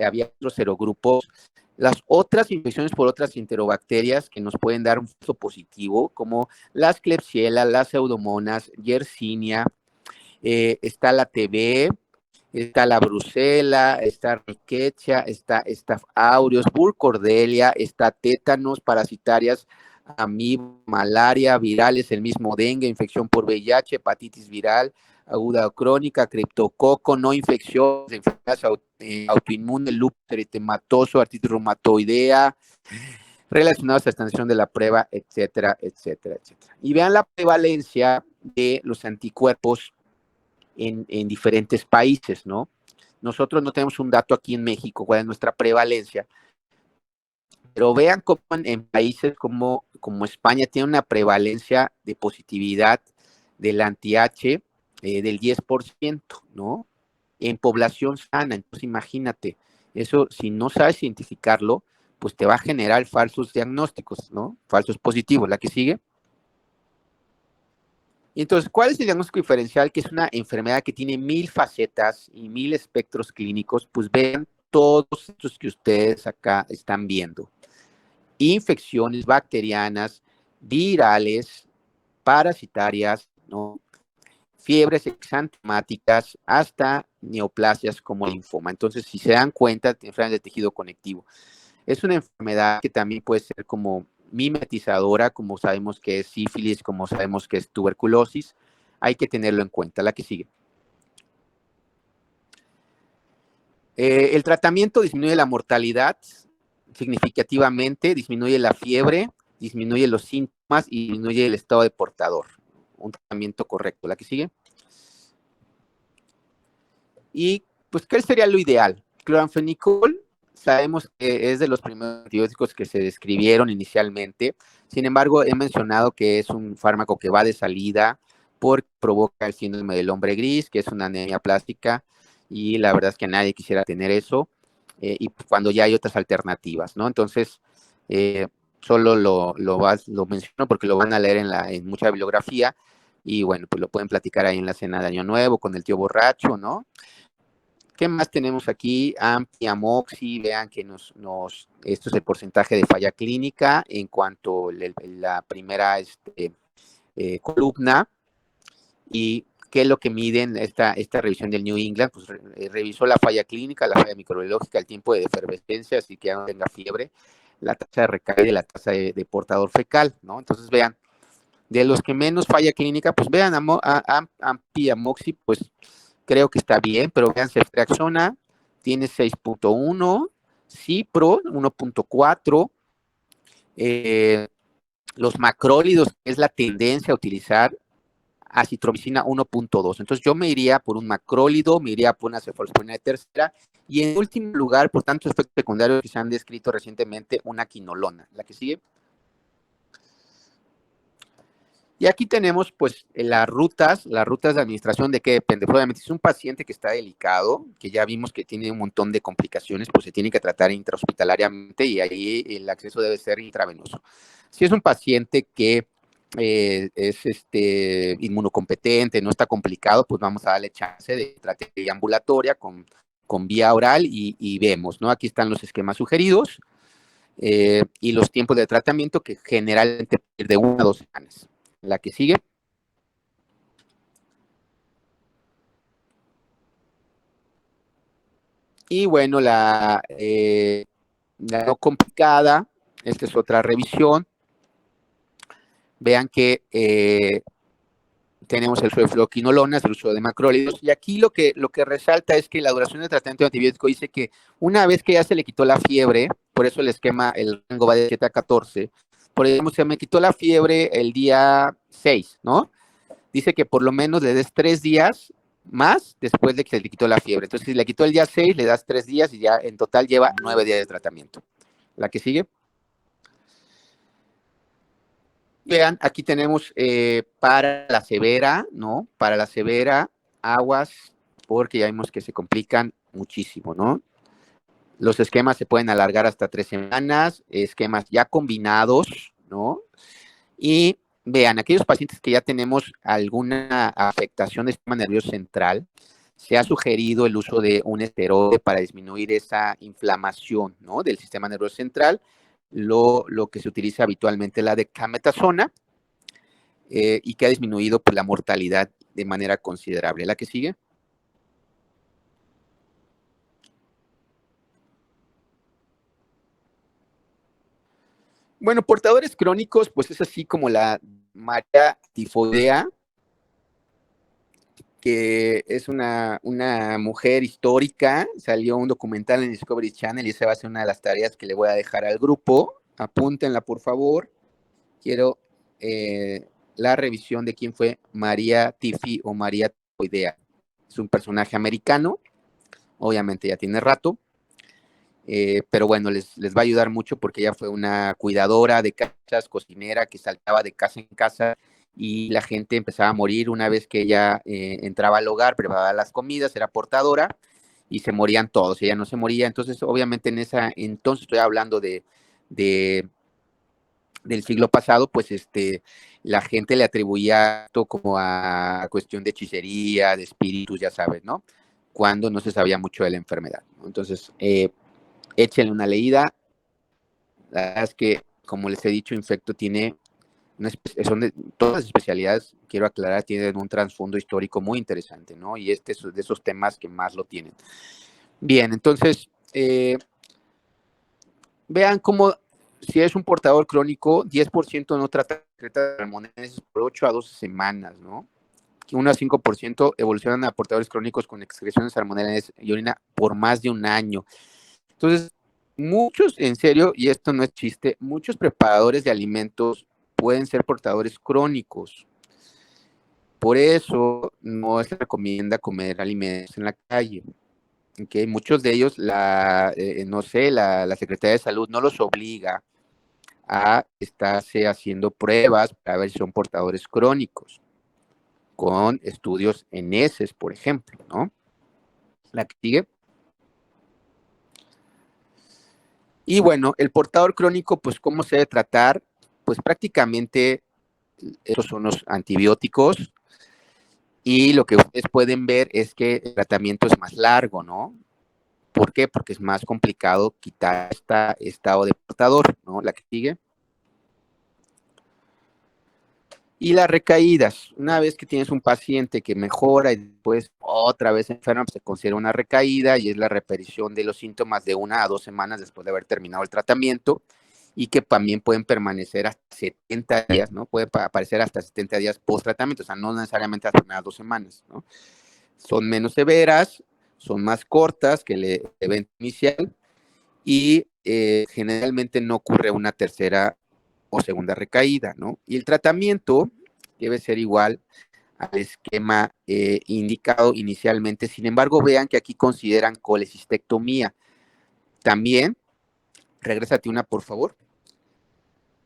había otros serogrupos. Las otras infecciones por otras enterobacterias que nos pueden dar un falso positivo, como las Klebsiella, las Pseudomonas, Yersinia, está la TB, está la Brucela, está Rickettsia, está Staph aureus, Burkholderia, está tétanos, parasitarias, amiba, malaria, virales, el mismo dengue, infección por VIH, hepatitis viral, aguda o crónica, criptococo, no infecciones, enfermedades autoinmunes, lupus eritematoso, artritis reumatoidea, relacionados a la extensión de la prueba, etcétera, etcétera, etcétera. Y vean la prevalencia de los anticuerpos en diferentes países, ¿no? Nosotros no tenemos un dato aquí en México, cuál es nuestra prevalencia, pero vean cómo en países como España tiene una prevalencia de positividad del anti-H del 10%, ¿no? En población sana. Entonces, imagínate, eso, si no sabes identificarlo, pues te va a generar falsos diagnósticos, ¿no? Falsos positivos. La que sigue. Y entonces, ¿cuál es el diagnóstico diferencial? Que es una enfermedad que tiene 1000 facetas y 1000 espectros clínicos. Pues vean todos estos que ustedes acá están viendo. Infecciones bacterianas, virales, parasitarias, ¿no? Fiebres exantemáticas, hasta neoplasias como linfoma. Entonces, si se dan cuenta, enfermedades de tejido conectivo. Es una enfermedad que también puede ser como mimetizadora, como sabemos que es sífilis, como sabemos que es tuberculosis. Hay que tenerlo en cuenta. La que sigue. El tratamiento disminuye la mortalidad significativamente, disminuye la fiebre, disminuye los síntomas y disminuye el estado de portador. Un tratamiento correcto. La que sigue. Y pues, ¿qué sería lo ideal? Cloranfenicol, sabemos que es de los primeros antibióticos que se describieron inicialmente. Sin embargo, he mencionado que es un fármaco que va de salida porque provoca el síndrome del hombre gris, que es una anemia plástica, y la verdad es que nadie quisiera tener eso, y cuando ya hay otras alternativas, ¿no? Entonces, solo lo menciono porque lo van a leer en mucha bibliografía, y bueno, pues lo pueden platicar ahí en la cena de Año Nuevo con el tío borracho, ¿no? ¿Qué más tenemos aquí? AMPI, Amoxi, vean que esto es el porcentaje de falla clínica en cuanto la primera columna. ¿Y qué es lo que miden esta revisión del New England? Pues revisó la falla clínica, la falla microbiológica, el tiempo de efervescencia, así que ya no tenga fiebre, la tasa de recaída y la tasa de portador fecal, ¿no? Entonces vean, de los que menos falla clínica, pues vean AMPI, Amoxi, pues creo que está bien, pero vean, ceftriaxona tiene 6.1, Cipro 1.4, los macrólidos, que es la tendencia a utilizar acitromicina 1.2. Entonces yo me iría por un macrólido, me iría por una cefalosporina de tercera y en último lugar, por tantos efectos secundarios que se han descrito recientemente, una quinolona. La que sigue. Y aquí tenemos pues las rutas de administración. ¿De qué depende? Probablemente si es un paciente que está delicado, que ya vimos que tiene un montón de complicaciones, pues se tiene que tratar intrahospitalariamente y ahí el acceso debe ser intravenoso. Si es un paciente que es inmunocompetente, no está complicado, pues vamos a darle chance de estrategia ambulatoria con vía oral y vemos, ¿no? Aquí están los esquemas sugeridos y los tiempos de tratamiento que generalmente de 1 a 2 semanas. La que sigue. Y bueno, la no complicada, esta es otra revisión. Vean que tenemos el uso de fluoquinolonas, el uso de macrólidos, y aquí lo que resalta es que la duración de tratamiento de antibiótico dice que una vez que ya se le quitó la fiebre, por eso el esquema, el rango va de 7 a 14, por ejemplo, se me quitó la fiebre el día 6, ¿no? Dice que por lo menos le des 3 días más después de que se le quitó la fiebre. Entonces, si le quitó el día 6, le das 3 días y ya en total lleva 9 días de tratamiento. La que sigue. Vean, aquí tenemos para la severa, ¿no? Para la severa, aguas, porque ya vimos que se complican muchísimo, ¿no? Los esquemas se pueden alargar hasta 3 semanas, esquemas ya combinados, ¿no? Y vean, aquellos pacientes que ya tenemos alguna afectación del sistema nervioso central, se ha sugerido el uso de un esteroide para disminuir esa inflamación, ¿no? Del sistema nervioso central. Lo que se utiliza habitualmente es la dexametasona y que ha disminuido pues, la mortalidad de manera considerable. ¿La que sigue? Bueno, portadores crónicos, pues es así como la María tifoidea, que es una mujer histórica. Salió un documental en Discovery Channel y esa va a ser una de las tareas que le voy a dejar al grupo. Apúntenla, por favor. Quiero la revisión de quién fue María Tifi o María tifoidea. Es un personaje americano, obviamente ya tiene rato. Pero bueno, les va a ayudar mucho porque ella fue una cuidadora de casas, cocinera que saltaba de casa en casa y la gente empezaba a morir una vez que ella entraba al hogar, preparaba las comidas, era portadora y se morían todos, ella no se moría. Entonces, obviamente entonces estoy hablando del siglo pasado, pues la gente le atribuía esto como a cuestión de hechicería, de espíritus, ya sabes, ¿no? Cuando no se sabía mucho de la enfermedad. Entonces, échenle una leída. La verdad es que, como les he dicho, Infecto tiene, todas las especialidades, quiero aclarar, tienen un trasfondo histórico muy interesante, ¿no? Y este es de esos temas que más lo tienen. Bien, entonces, vean cómo, si es un portador crónico, 10% no trata salmonelosis por 8 a 12 semanas, ¿no? 1 a 5% evolucionan a portadores crónicos con excreciones salmonellas y orina por más de un año. Entonces, muchos, en serio, y esto no es chiste, muchos preparadores de alimentos pueden ser portadores crónicos. Por eso no se recomienda comer alimentos en la calle. ¿Okay? Muchos de ellos, no sé, la Secretaría de Salud no los obliga a estarse haciendo pruebas para ver si son portadores crónicos, con estudios en heces, por ejemplo, ¿no? La que sigue. Y bueno, el portador crónico, pues, ¿cómo se debe tratar? Pues prácticamente esos son los antibióticos y lo que ustedes pueden ver es que el tratamiento es más largo, ¿no? ¿Por qué? Porque es más complicado quitar este estado de portador, ¿no? La que sigue. Y las recaídas, una vez que tienes un paciente que mejora y después otra vez enferma, pues se considera una recaída y es la repetición de los síntomas de 1 a 2 semanas después de haber terminado el tratamiento y que también pueden permanecer hasta 70 días, ¿no? Puede aparecer hasta 70 días post tratamiento, o sea, no necesariamente las primeras 2 semanas, ¿no? Son menos severas, son más cortas que el evento inicial y generalmente no ocurre una tercera o segunda recaída, ¿no? Y el tratamiento debe ser igual al esquema indicado inicialmente. Sin embargo, vean que aquí consideran colecistectomía. También, regrésate una, por favor,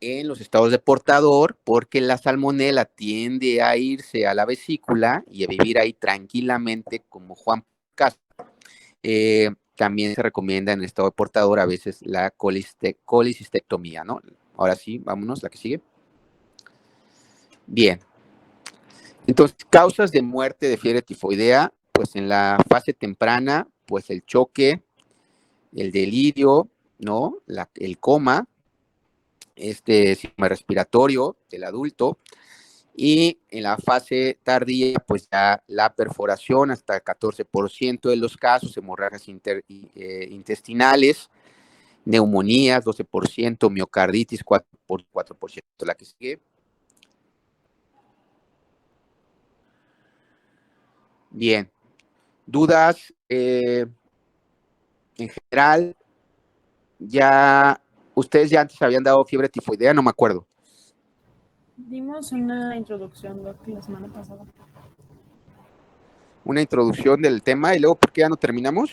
en los estados de portador, porque la salmonela tiende a irse a la vesícula y a vivir ahí tranquilamente, como Juan Castro. También se recomienda en el estado de portador a veces la colecistectomía, ¿no? Ahora sí, vámonos, la que sigue. Bien. Entonces, causas de muerte de fiebre tifoidea, pues en la fase temprana, pues el choque, el delirio, ¿no? El coma, sistema respiratorio del adulto, y en la fase tardía, pues ya la perforación hasta el 14% de los casos, hemorragias intestinales, neumonías 12%, miocarditis 4%, la que sigue. Bien, dudas en general, ya ustedes ya antes habían dado fiebre tifoidea, no me acuerdo. Dimos una introducción, Doc, la semana pasada. Una introducción del tema y luego, ¿por qué ya no terminamos?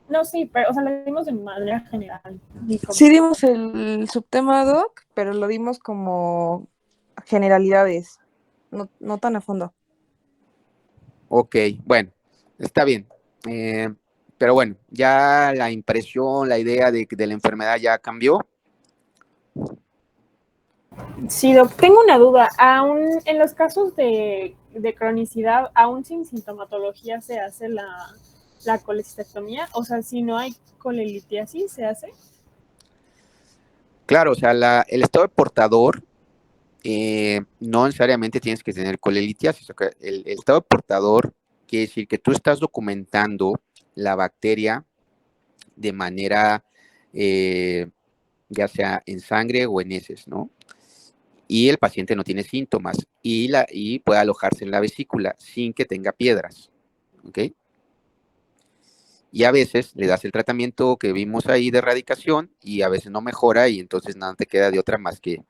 No, sí, pero, o sea, lo dimos de manera general. Sí dimos el subtema, Doc, pero lo dimos como generalidades, no tan a fondo. Ok, bueno, está bien. Pero bueno, ya la impresión, la idea de la enfermedad ya cambió. Sí, Doc, tengo una duda. Aún en los casos de cronicidad, aún sin sintomatología se hace la colecistectomía. O sea, si no hay colelitiasis, ¿se hace? Claro, o sea, el estado de portador no necesariamente tienes que tener colelitiasis. Okay. El estado de portador quiere decir que tú estás documentando la bacteria de manera, ya sea en sangre o en heces, ¿no? Y el paciente no tiene síntomas y puede alojarse en la vesícula sin que tenga piedras, ¿ok? Y a veces le das el tratamiento que vimos ahí de erradicación y a veces no mejora y entonces nada te queda de otra más que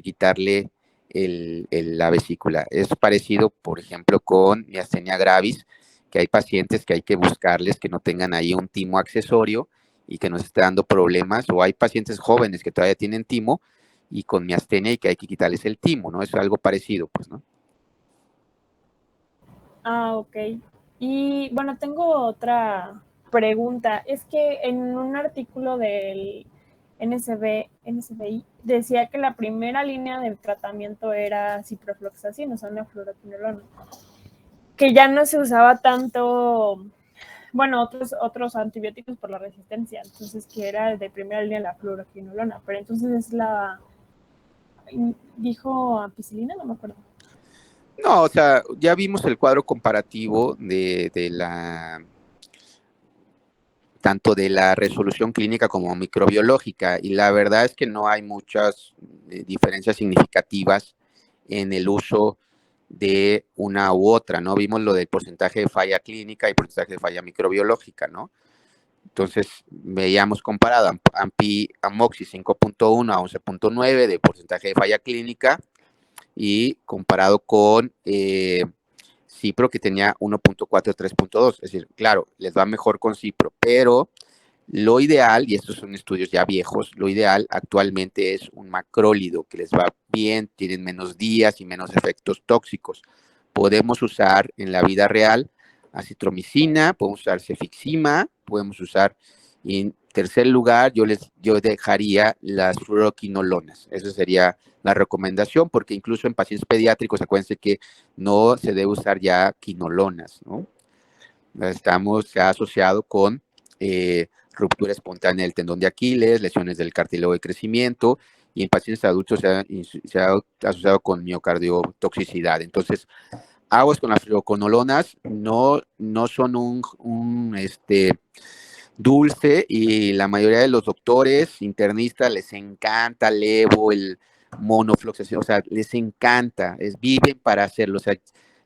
quitarle la vesícula. Es parecido, por ejemplo, con miastenia gravis, que hay pacientes que hay que buscarles que no tengan ahí un timo accesorio y que nos esté dando problemas, o hay pacientes jóvenes que todavía tienen timo y con miastenia y que hay que quitarles el timo, ¿no? Es algo parecido, pues, ¿no? Ah, ok. Y bueno, tengo otra pregunta. Es que en un artículo del NSBI decía que la primera línea del tratamiento era ciprofloxacin, o sea, una fluoroquinolona, que ya no se usaba tanto, bueno, otros antibióticos por la resistencia, entonces que era de primera línea la fluoroquinolona, pero entonces es dijo ampicilina, no me acuerdo. No, o sea, ya vimos el cuadro comparativo tanto de la resolución clínica como microbiológica, y la verdad es que no hay muchas diferencias significativas en el uso de una u otra, ¿no? Vimos lo del porcentaje de falla clínica y porcentaje de falla microbiológica, ¿no? Entonces, veíamos comparado Amoxi 5.1 a 11.9 de porcentaje de falla clínica y comparado con Cipro, que tenía 1.4 a 3.2. Es decir, claro, les va mejor con Cipro, pero lo ideal, y estos son estudios ya viejos, lo ideal actualmente es un macrólido que les va bien, tienen menos días y menos efectos tóxicos. Podemos usar en la vida real acitromicina, podemos usar cefixima, podemos usar, y en tercer lugar, yo dejaría las fluoroquinolonas. Esa sería la recomendación, porque incluso en pacientes pediátricos, acuérdense que no se debe usar ya quinolonas, ¿no? Se ha asociado con ruptura espontánea del tendón de Aquiles, lesiones del cartílago de crecimiento, y en pacientes adultos se ha asociado con miocardiotoxicidad. Entonces, aguas con las fluoroquinolonas, no son un dulce, y la mayoría de los doctores internistas les encanta el Evo, el monofloxacin, o sea, les encanta, viven para hacerlo. O sea,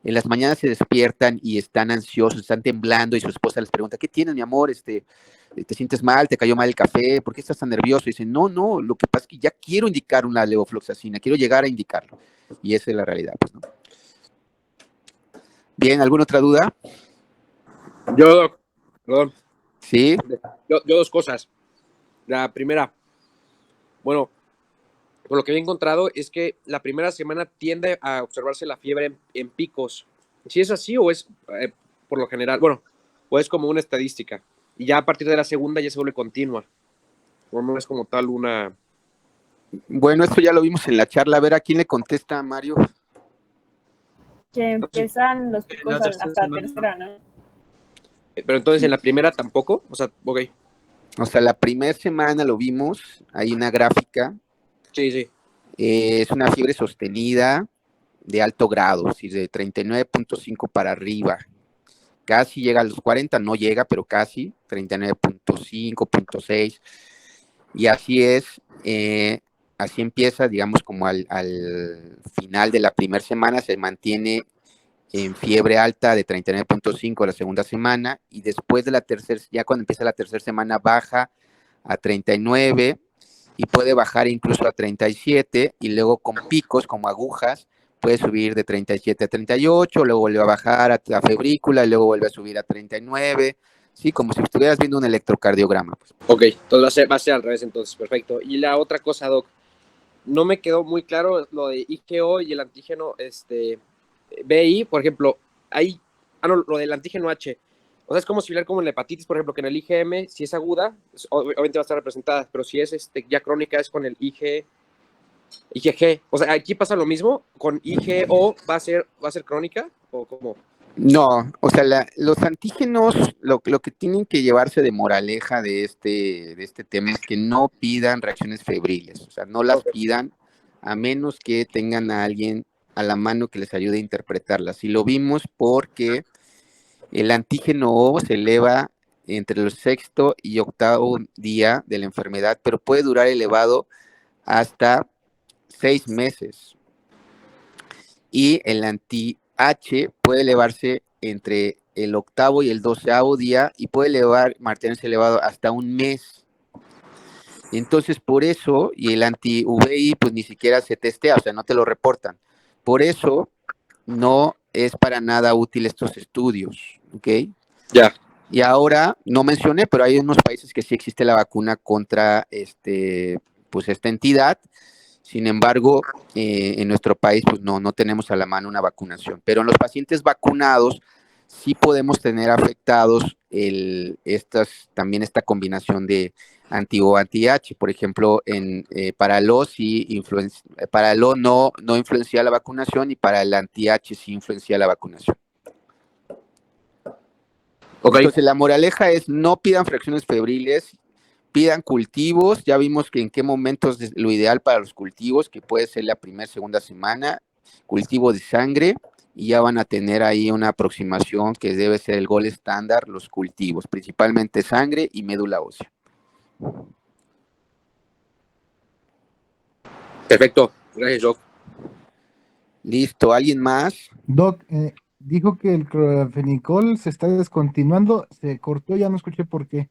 en las mañanas se despiertan y están ansiosos, están temblando y su esposa les pregunta, ¿qué tienes, mi amor? ¿Te sientes mal? ¿Te cayó mal el café? ¿Por qué estás tan nervioso? Y dicen, no, lo que pasa es que ya quiero indicar una levofloxacina, quiero llegar a indicarlo. Y esa es la realidad, pues, ¿no? Bien, ¿alguna otra duda? Yo, Doc, perdón. Sí. Yo dos cosas. La primera, bueno, por lo que he encontrado es que la primera semana tiende a observarse la fiebre en picos. ¿Si es así o es por lo general? Bueno, o es como una estadística. Y ya a partir de la segunda ya se vuelve continua. O no es como tal una... Bueno, esto ya lo vimos en la charla. A ver, ¿a quién le contesta, Mario? Que empiezan los picos hasta tercera, ¿no? Pero entonces en la primera tampoco. O sea, ok. O sea, la primera semana lo vimos, hay una gráfica. Sí. Es una fiebre sostenida de alto grado, es decir, de 39.5 para arriba. Casi llega a los 40, no llega, pero casi, 39.5, 0.6. Y así es, así empieza, digamos, como al final de la primera semana, se mantiene en fiebre alta de 39.5 la segunda semana, y después de la tercera, ya cuando empieza la tercera semana, baja a 39 y puede bajar incluso a 37, y luego con picos como agujas puede subir de 37 a 38, luego vuelve a bajar a la febrícula, y luego vuelve a subir a 39, sí, como si estuvieras viendo un electrocardiograma. Pues. Ok, entonces va a ser al revés, entonces, perfecto. Y la otra cosa, Doc, no me quedó muy claro lo de IgO y el antígeno BI, por ejemplo, ahí, no, lo del antígeno H. O sea, es como similar como en la hepatitis, por ejemplo, que en el IgM, si es aguda, obviamente va a estar representada, pero si es ya crónica, es con el IgG. O sea, aquí pasa lo mismo, con IgO va a ser crónica, o cómo. No, o sea, los antígenos, lo que tienen que llevarse de moraleja de este tema es que no pidan reacciones febriles, o sea, no las pidan a menos que tengan a alguien a la mano que les ayude a interpretarlas. Y lo vimos porque el antígeno O se eleva entre el sexto y octavo día de la enfermedad, pero puede durar elevado hasta 6 meses. Y el anti-H puede elevarse entre el octavo y el 12º día y puede mantenerse elevado hasta un mes. Entonces, por eso, y el anti-VI, pues ni siquiera se testea, o sea, no te lo reportan. Por eso, no es para nada útil estos estudios, ¿ok? Ya. Y ahora, no mencioné, pero hay unos países que sí existe la vacuna contra pues esta entidad. Sin embargo, en nuestro país pues no tenemos a la mano una vacunación. Pero en los pacientes vacunados sí podemos tener afectados también esta combinación de anti-O, anti-H. Por ejemplo, para el O para el O no influencia la vacunación, y para el anti-H sí influencia la vacunación. Okay. Entonces, la moraleja es: no pidan fracciones febriles, pidan cultivos. Ya vimos que en qué momentos es lo ideal para los cultivos, que puede ser la primera, segunda semana, cultivo de sangre, y ya van a tener ahí una aproximación que debe ser el gol estándar, los cultivos, principalmente sangre y médula ósea. Perfecto, gracias, Doc. Listo, ¿alguien más? Doc, dijo que el cloranfenicol se está descontinuando, se cortó, ya no escuché por qué.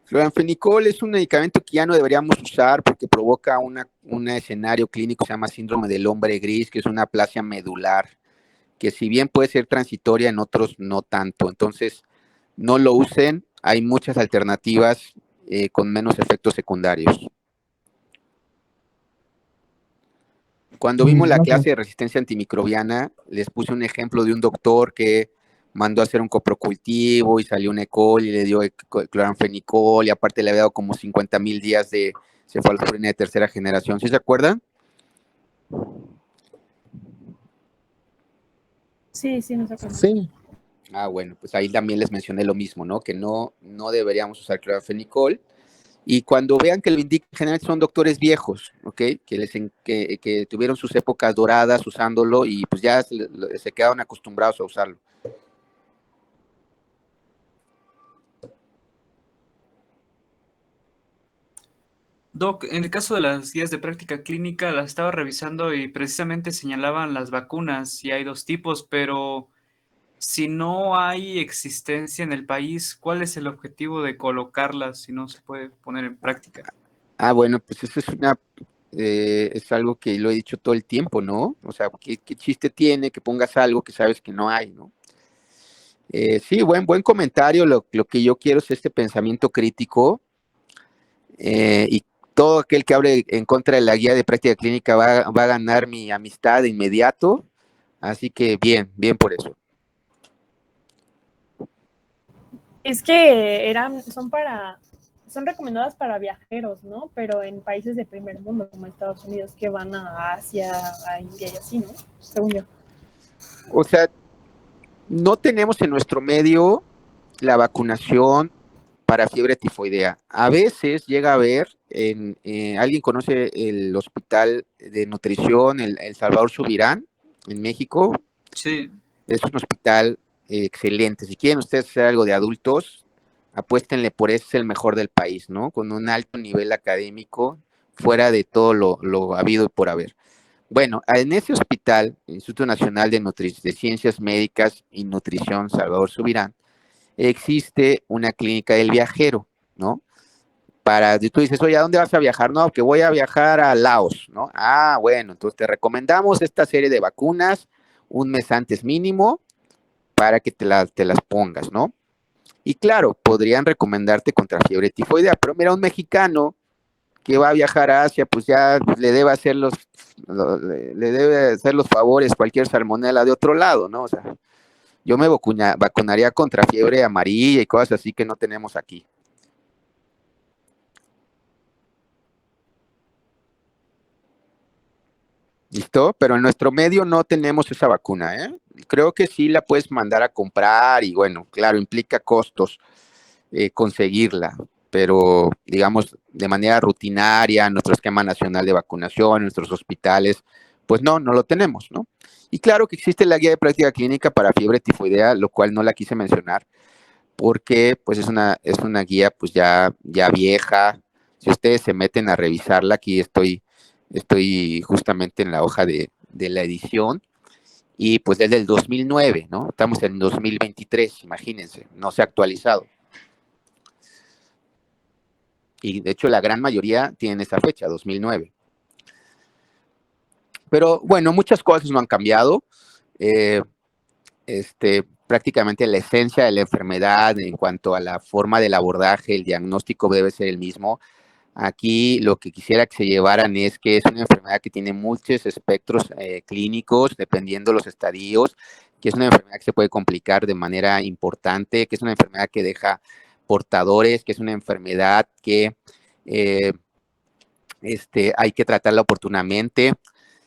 Cloranfenicol es un medicamento que ya no deberíamos usar porque provoca un escenario clínico que se llama síndrome del hombre gris, que es una aplasia medular, que si bien puede ser transitoria, en otros no tanto. Entonces, no lo usen, hay muchas alternativas con menos efectos secundarios. Cuando vimos la clase de resistencia antimicrobiana, les puse un ejemplo de un doctor que mandó a hacer un coprocultivo y salió un E. coli y le dio cloranfenicol, y aparte le había dado como 50,000 días de cefalopurina de tercera generación. ¿Sí se acuerdan? Sí, nos acuerdo. Sí. Ah, bueno, pues ahí también les mencioné lo mismo, ¿no? Que no deberíamos usar cloranfenicol. Y cuando vean que lo indican, generalmente son doctores viejos, ¿ok? Que tuvieron sus épocas doradas usándolo y pues ya se quedaron acostumbrados a usarlo. Doc, en el caso de las guías de práctica clínica, las estaba revisando y precisamente señalaban las vacunas y hay dos tipos, pero si no hay existencia en el país, ¿cuál es el objetivo de colocarlas si no se puede poner en práctica? Bueno, pues eso es algo que lo he dicho todo el tiempo, ¿no? O sea, ¿qué chiste tiene que pongas algo que sabes que no hay, ¿no? Sí, buen comentario. Lo que yo quiero es este pensamiento crítico, y todo aquel que hable en contra de la guía de práctica clínica va a ganar mi amistad de inmediato. Así que bien por eso. Es que son recomendadas para viajeros, ¿no? Pero en países de primer mundo, como Estados Unidos, que van a Asia, a India y así, ¿no? Según yo. O sea, no tenemos en nuestro medio la vacunación para fiebre tifoidea. A veces llega a haber, ¿alguien conoce el hospital de nutrición, el Salvador Subirán, en México? Sí, Es un hospital excelente. Si quieren ustedes hacer algo de adultos, apuéstenle por ese, es el mejor del país, ¿no? Con un alto nivel académico, fuera de todo lo habido y por haber. Bueno, en ese hospital, Instituto Nacional de Ciencias Médicas y Nutrición Salvador Subirán, existe una clínica del viajero, ¿no? Tú dices, oye, ¿a dónde vas a viajar? No, que voy a viajar a Laos, ¿no? Bueno, entonces te recomendamos esta serie de vacunas un mes antes mínimo para que te las pongas, ¿no? Y claro, podrían recomendarte contra fiebre tifoidea, pero mira, un mexicano que va a viajar a Asia, pues ya le debe hacer los favores cualquier salmonela de otro lado, ¿no? O sea, yo me vacunaría contra fiebre amarilla y cosas así que no tenemos aquí. ¿Listo? Pero en nuestro medio no tenemos esa vacuna, ¿eh? Creo que sí la puedes mandar a comprar y bueno, claro, implica costos conseguirla, pero digamos de manera rutinaria, nuestro esquema nacional de vacunación, nuestros hospitales, pues no lo tenemos, ¿no? Y claro que existe la guía de práctica clínica para fiebre tifoidea, lo cual no la quise mencionar, porque pues es una guía pues ya vieja. Si ustedes se meten a revisarla, aquí estoy justamente en la hoja de la edición, y pues desde el 2009, ¿no? Estamos en 2023, imagínense, no se ha actualizado. Y de hecho la gran mayoría tienen esa fecha, 2009. Pero bueno, muchas cosas no han cambiado. Eh, Prácticamente la esencia de la enfermedad en cuanto a la forma del abordaje, el diagnóstico debe ser el mismo. Aquí lo que quisiera que se llevaran es que es una enfermedad que tiene muchos espectros clínicos, dependiendo de los estadios, que es una enfermedad que se puede complicar de manera importante, que es una enfermedad que deja portadores, que es una enfermedad que eh, hay que tratarla oportunamente,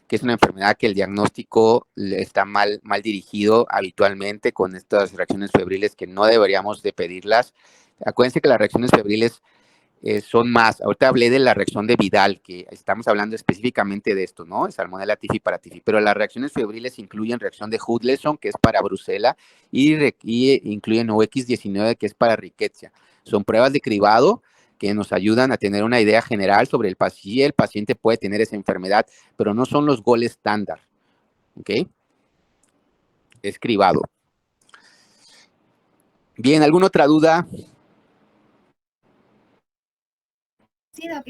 que es una enfermedad que el diagnóstico está mal dirigido habitualmente con estas reacciones febriles que no deberíamos de pedirlas. Acuérdense que las reacciones febriles son más. Ahorita hablé de la reacción de Vidal, que estamos hablando específicamente de esto, ¿no? Salmonella tifi paratifi, pero las reacciones febriles incluyen reacción de Hudlesson, que es para Brucela, y incluyen OX19, que es para Rickettsia. Son pruebas de cribado que nos ayudan a tener una idea general sobre si el paciente puede tener esa enfermedad, pero no son los goles estándar, ¿ok? Es cribado. Bien, ¿alguna otra duda? Sí, Doc,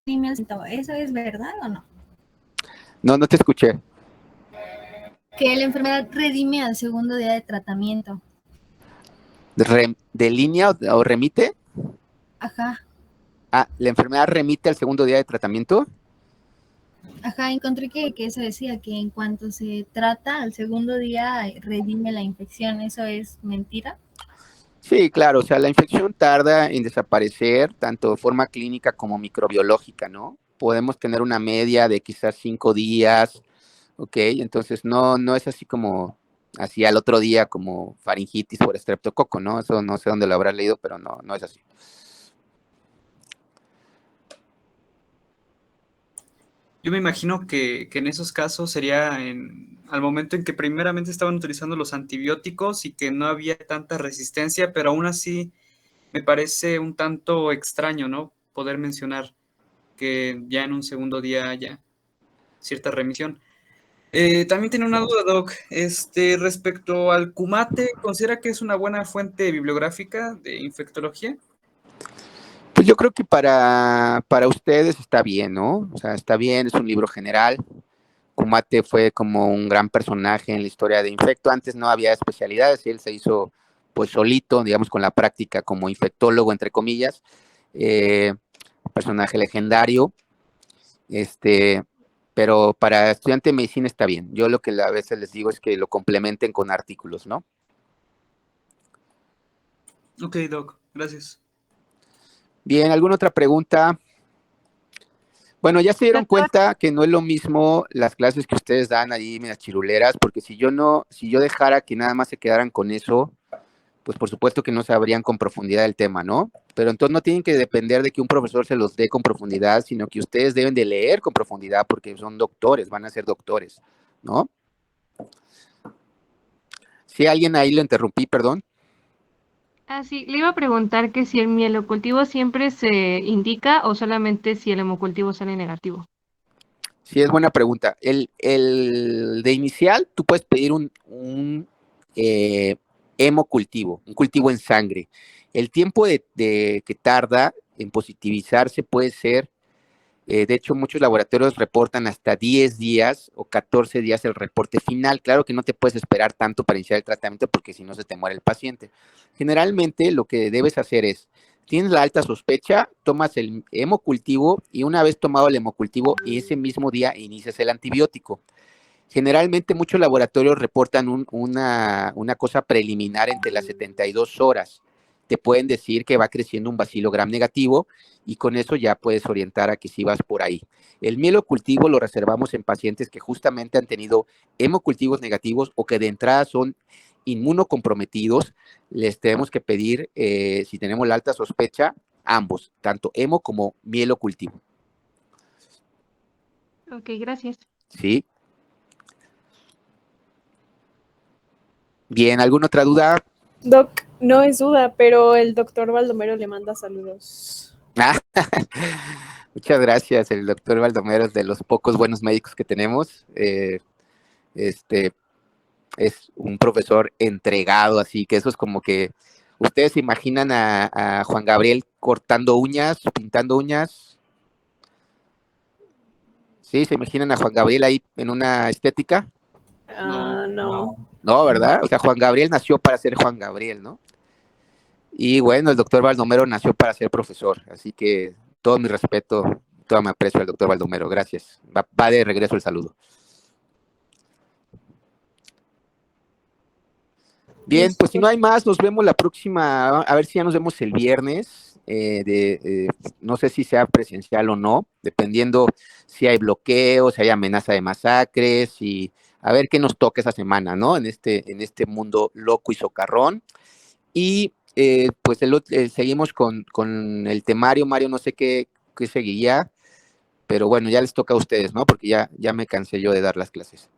dime el síntoma. ¿Eso es verdad o no? No te escuché. Que la enfermedad redime al segundo día de tratamiento. ¿De línea o remite? Ajá, ¿La enfermedad remite al segundo día de tratamiento? ajá, encontré que eso decía que en cuanto se trata, al segundo día redime la infección. ¿Eso es mentira? Sí, claro, o sea, la infección tarda en desaparecer, tanto de forma clínica como microbiológica, ¿no? Podemos tener una media de quizás 5 días, ¿ok? Entonces no es así como, así al otro día como faringitis por estreptococo, ¿no? Eso no sé dónde lo habrás leído, pero no es así. yo me imagino que en esos casos sería al momento en que primeramente estaban utilizando los antibióticos y que no había tanta resistencia, pero aún así me parece un tanto extraño, ¿no? Poder mencionar que ya en un segundo día haya cierta remisión. También tiene una duda, Doc. Respecto al Kumate, ¿considera que es una buena fuente bibliográfica de infectología? Pues yo creo que para ustedes está bien, ¿no? O sea, está bien, es un libro general. Kumate fue como un gran personaje en la historia de Infecto. Antes no había especialidades y él se hizo pues solito, digamos, con la práctica como infectólogo, entre comillas. Personaje legendario. Pero para estudiante de medicina está bien. Yo lo que a veces les digo es que lo complementen con artículos, ¿no? Ok, Doc, gracias. Bien, ¿alguna otra pregunta? Bueno, ya se dieron Doctor. cuenta que no es lo mismo las clases que ustedes dan ahí, las chiruleras, porque si yo dejara que nada más se quedaran con eso, pues por supuesto que no sabrían con profundidad el tema, ¿no? Pero entonces no tienen que depender de que un profesor se los dé con profundidad, sino que ustedes deben de leer con profundidad porque son doctores, van a ser doctores, ¿no? Si alguien ahí lo interrumpí, perdón. Ah, sí, le iba a preguntar que si el mielocultivo siempre se indica o solamente si el hemocultivo sale negativo. Sí, es buena pregunta. El de inicial, tú puedes pedir un hemocultivo, un cultivo en sangre. El tiempo de que tarda en positivizarse puede ser, de hecho, muchos laboratorios reportan hasta 10 días o 14 días el reporte final. Claro que no te puedes esperar tanto para iniciar el tratamiento porque si no se te muere el paciente. Generalmente lo que debes hacer es, tienes la alta sospecha, tomas el hemocultivo y una vez tomado el hemocultivo, ese mismo día inicias el antibiótico. Generalmente muchos laboratorios reportan una cosa preliminar entre las 72 horas. Te pueden decir que va creciendo un bacilo gram negativo y con eso ya puedes orientar a que sí vas por ahí. El mielocultivo lo reservamos en pacientes que justamente han tenido hemocultivos negativos o que de entrada son inmunocomprometidos. Les tenemos que pedir, si tenemos la alta sospecha, ambos, tanto hemo como mielocultivo. Ok, gracias. ¿Sí? Bien, ¿alguna otra duda? Doc, no es duda, pero el doctor Baldomero le manda saludos. Muchas gracias, el doctor Baldomero es de los pocos buenos médicos que tenemos. Es un profesor entregado, así que eso es como que ustedes se imaginan a Juan Gabriel cortando uñas, pintando uñas. ¿Sí? ¿Se imaginan a Juan Gabriel ahí en una estética? No. No, ¿verdad? O sea, Juan Gabriel nació para ser Juan Gabriel, ¿no? Y bueno, el doctor Baldomero nació para ser profesor, así que todo mi respeto, todo mi aprecio al doctor Baldomero, gracias. Va de regreso el saludo. Bien, pues si no hay más, nos vemos la próxima, a ver si ya nos vemos el viernes, no sé si sea presencial o no, dependiendo si hay bloqueos, si hay amenaza de masacres, y a ver qué nos toca esa semana, ¿no? En este mundo loco y socarrón. Y pues seguimos con el temario, Mario, no sé qué seguiría, pero bueno, ya les toca a ustedes, ¿no? Porque ya me cansé yo de dar las clases.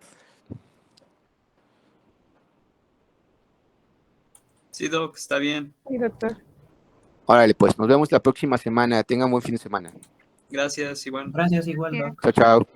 Sí, Doc, está bien. Sí, doctor. Órale, pues nos vemos la próxima semana. Tengan buen fin de semana. Gracias, igual. Gracias, igual, Doc. Chao, chao.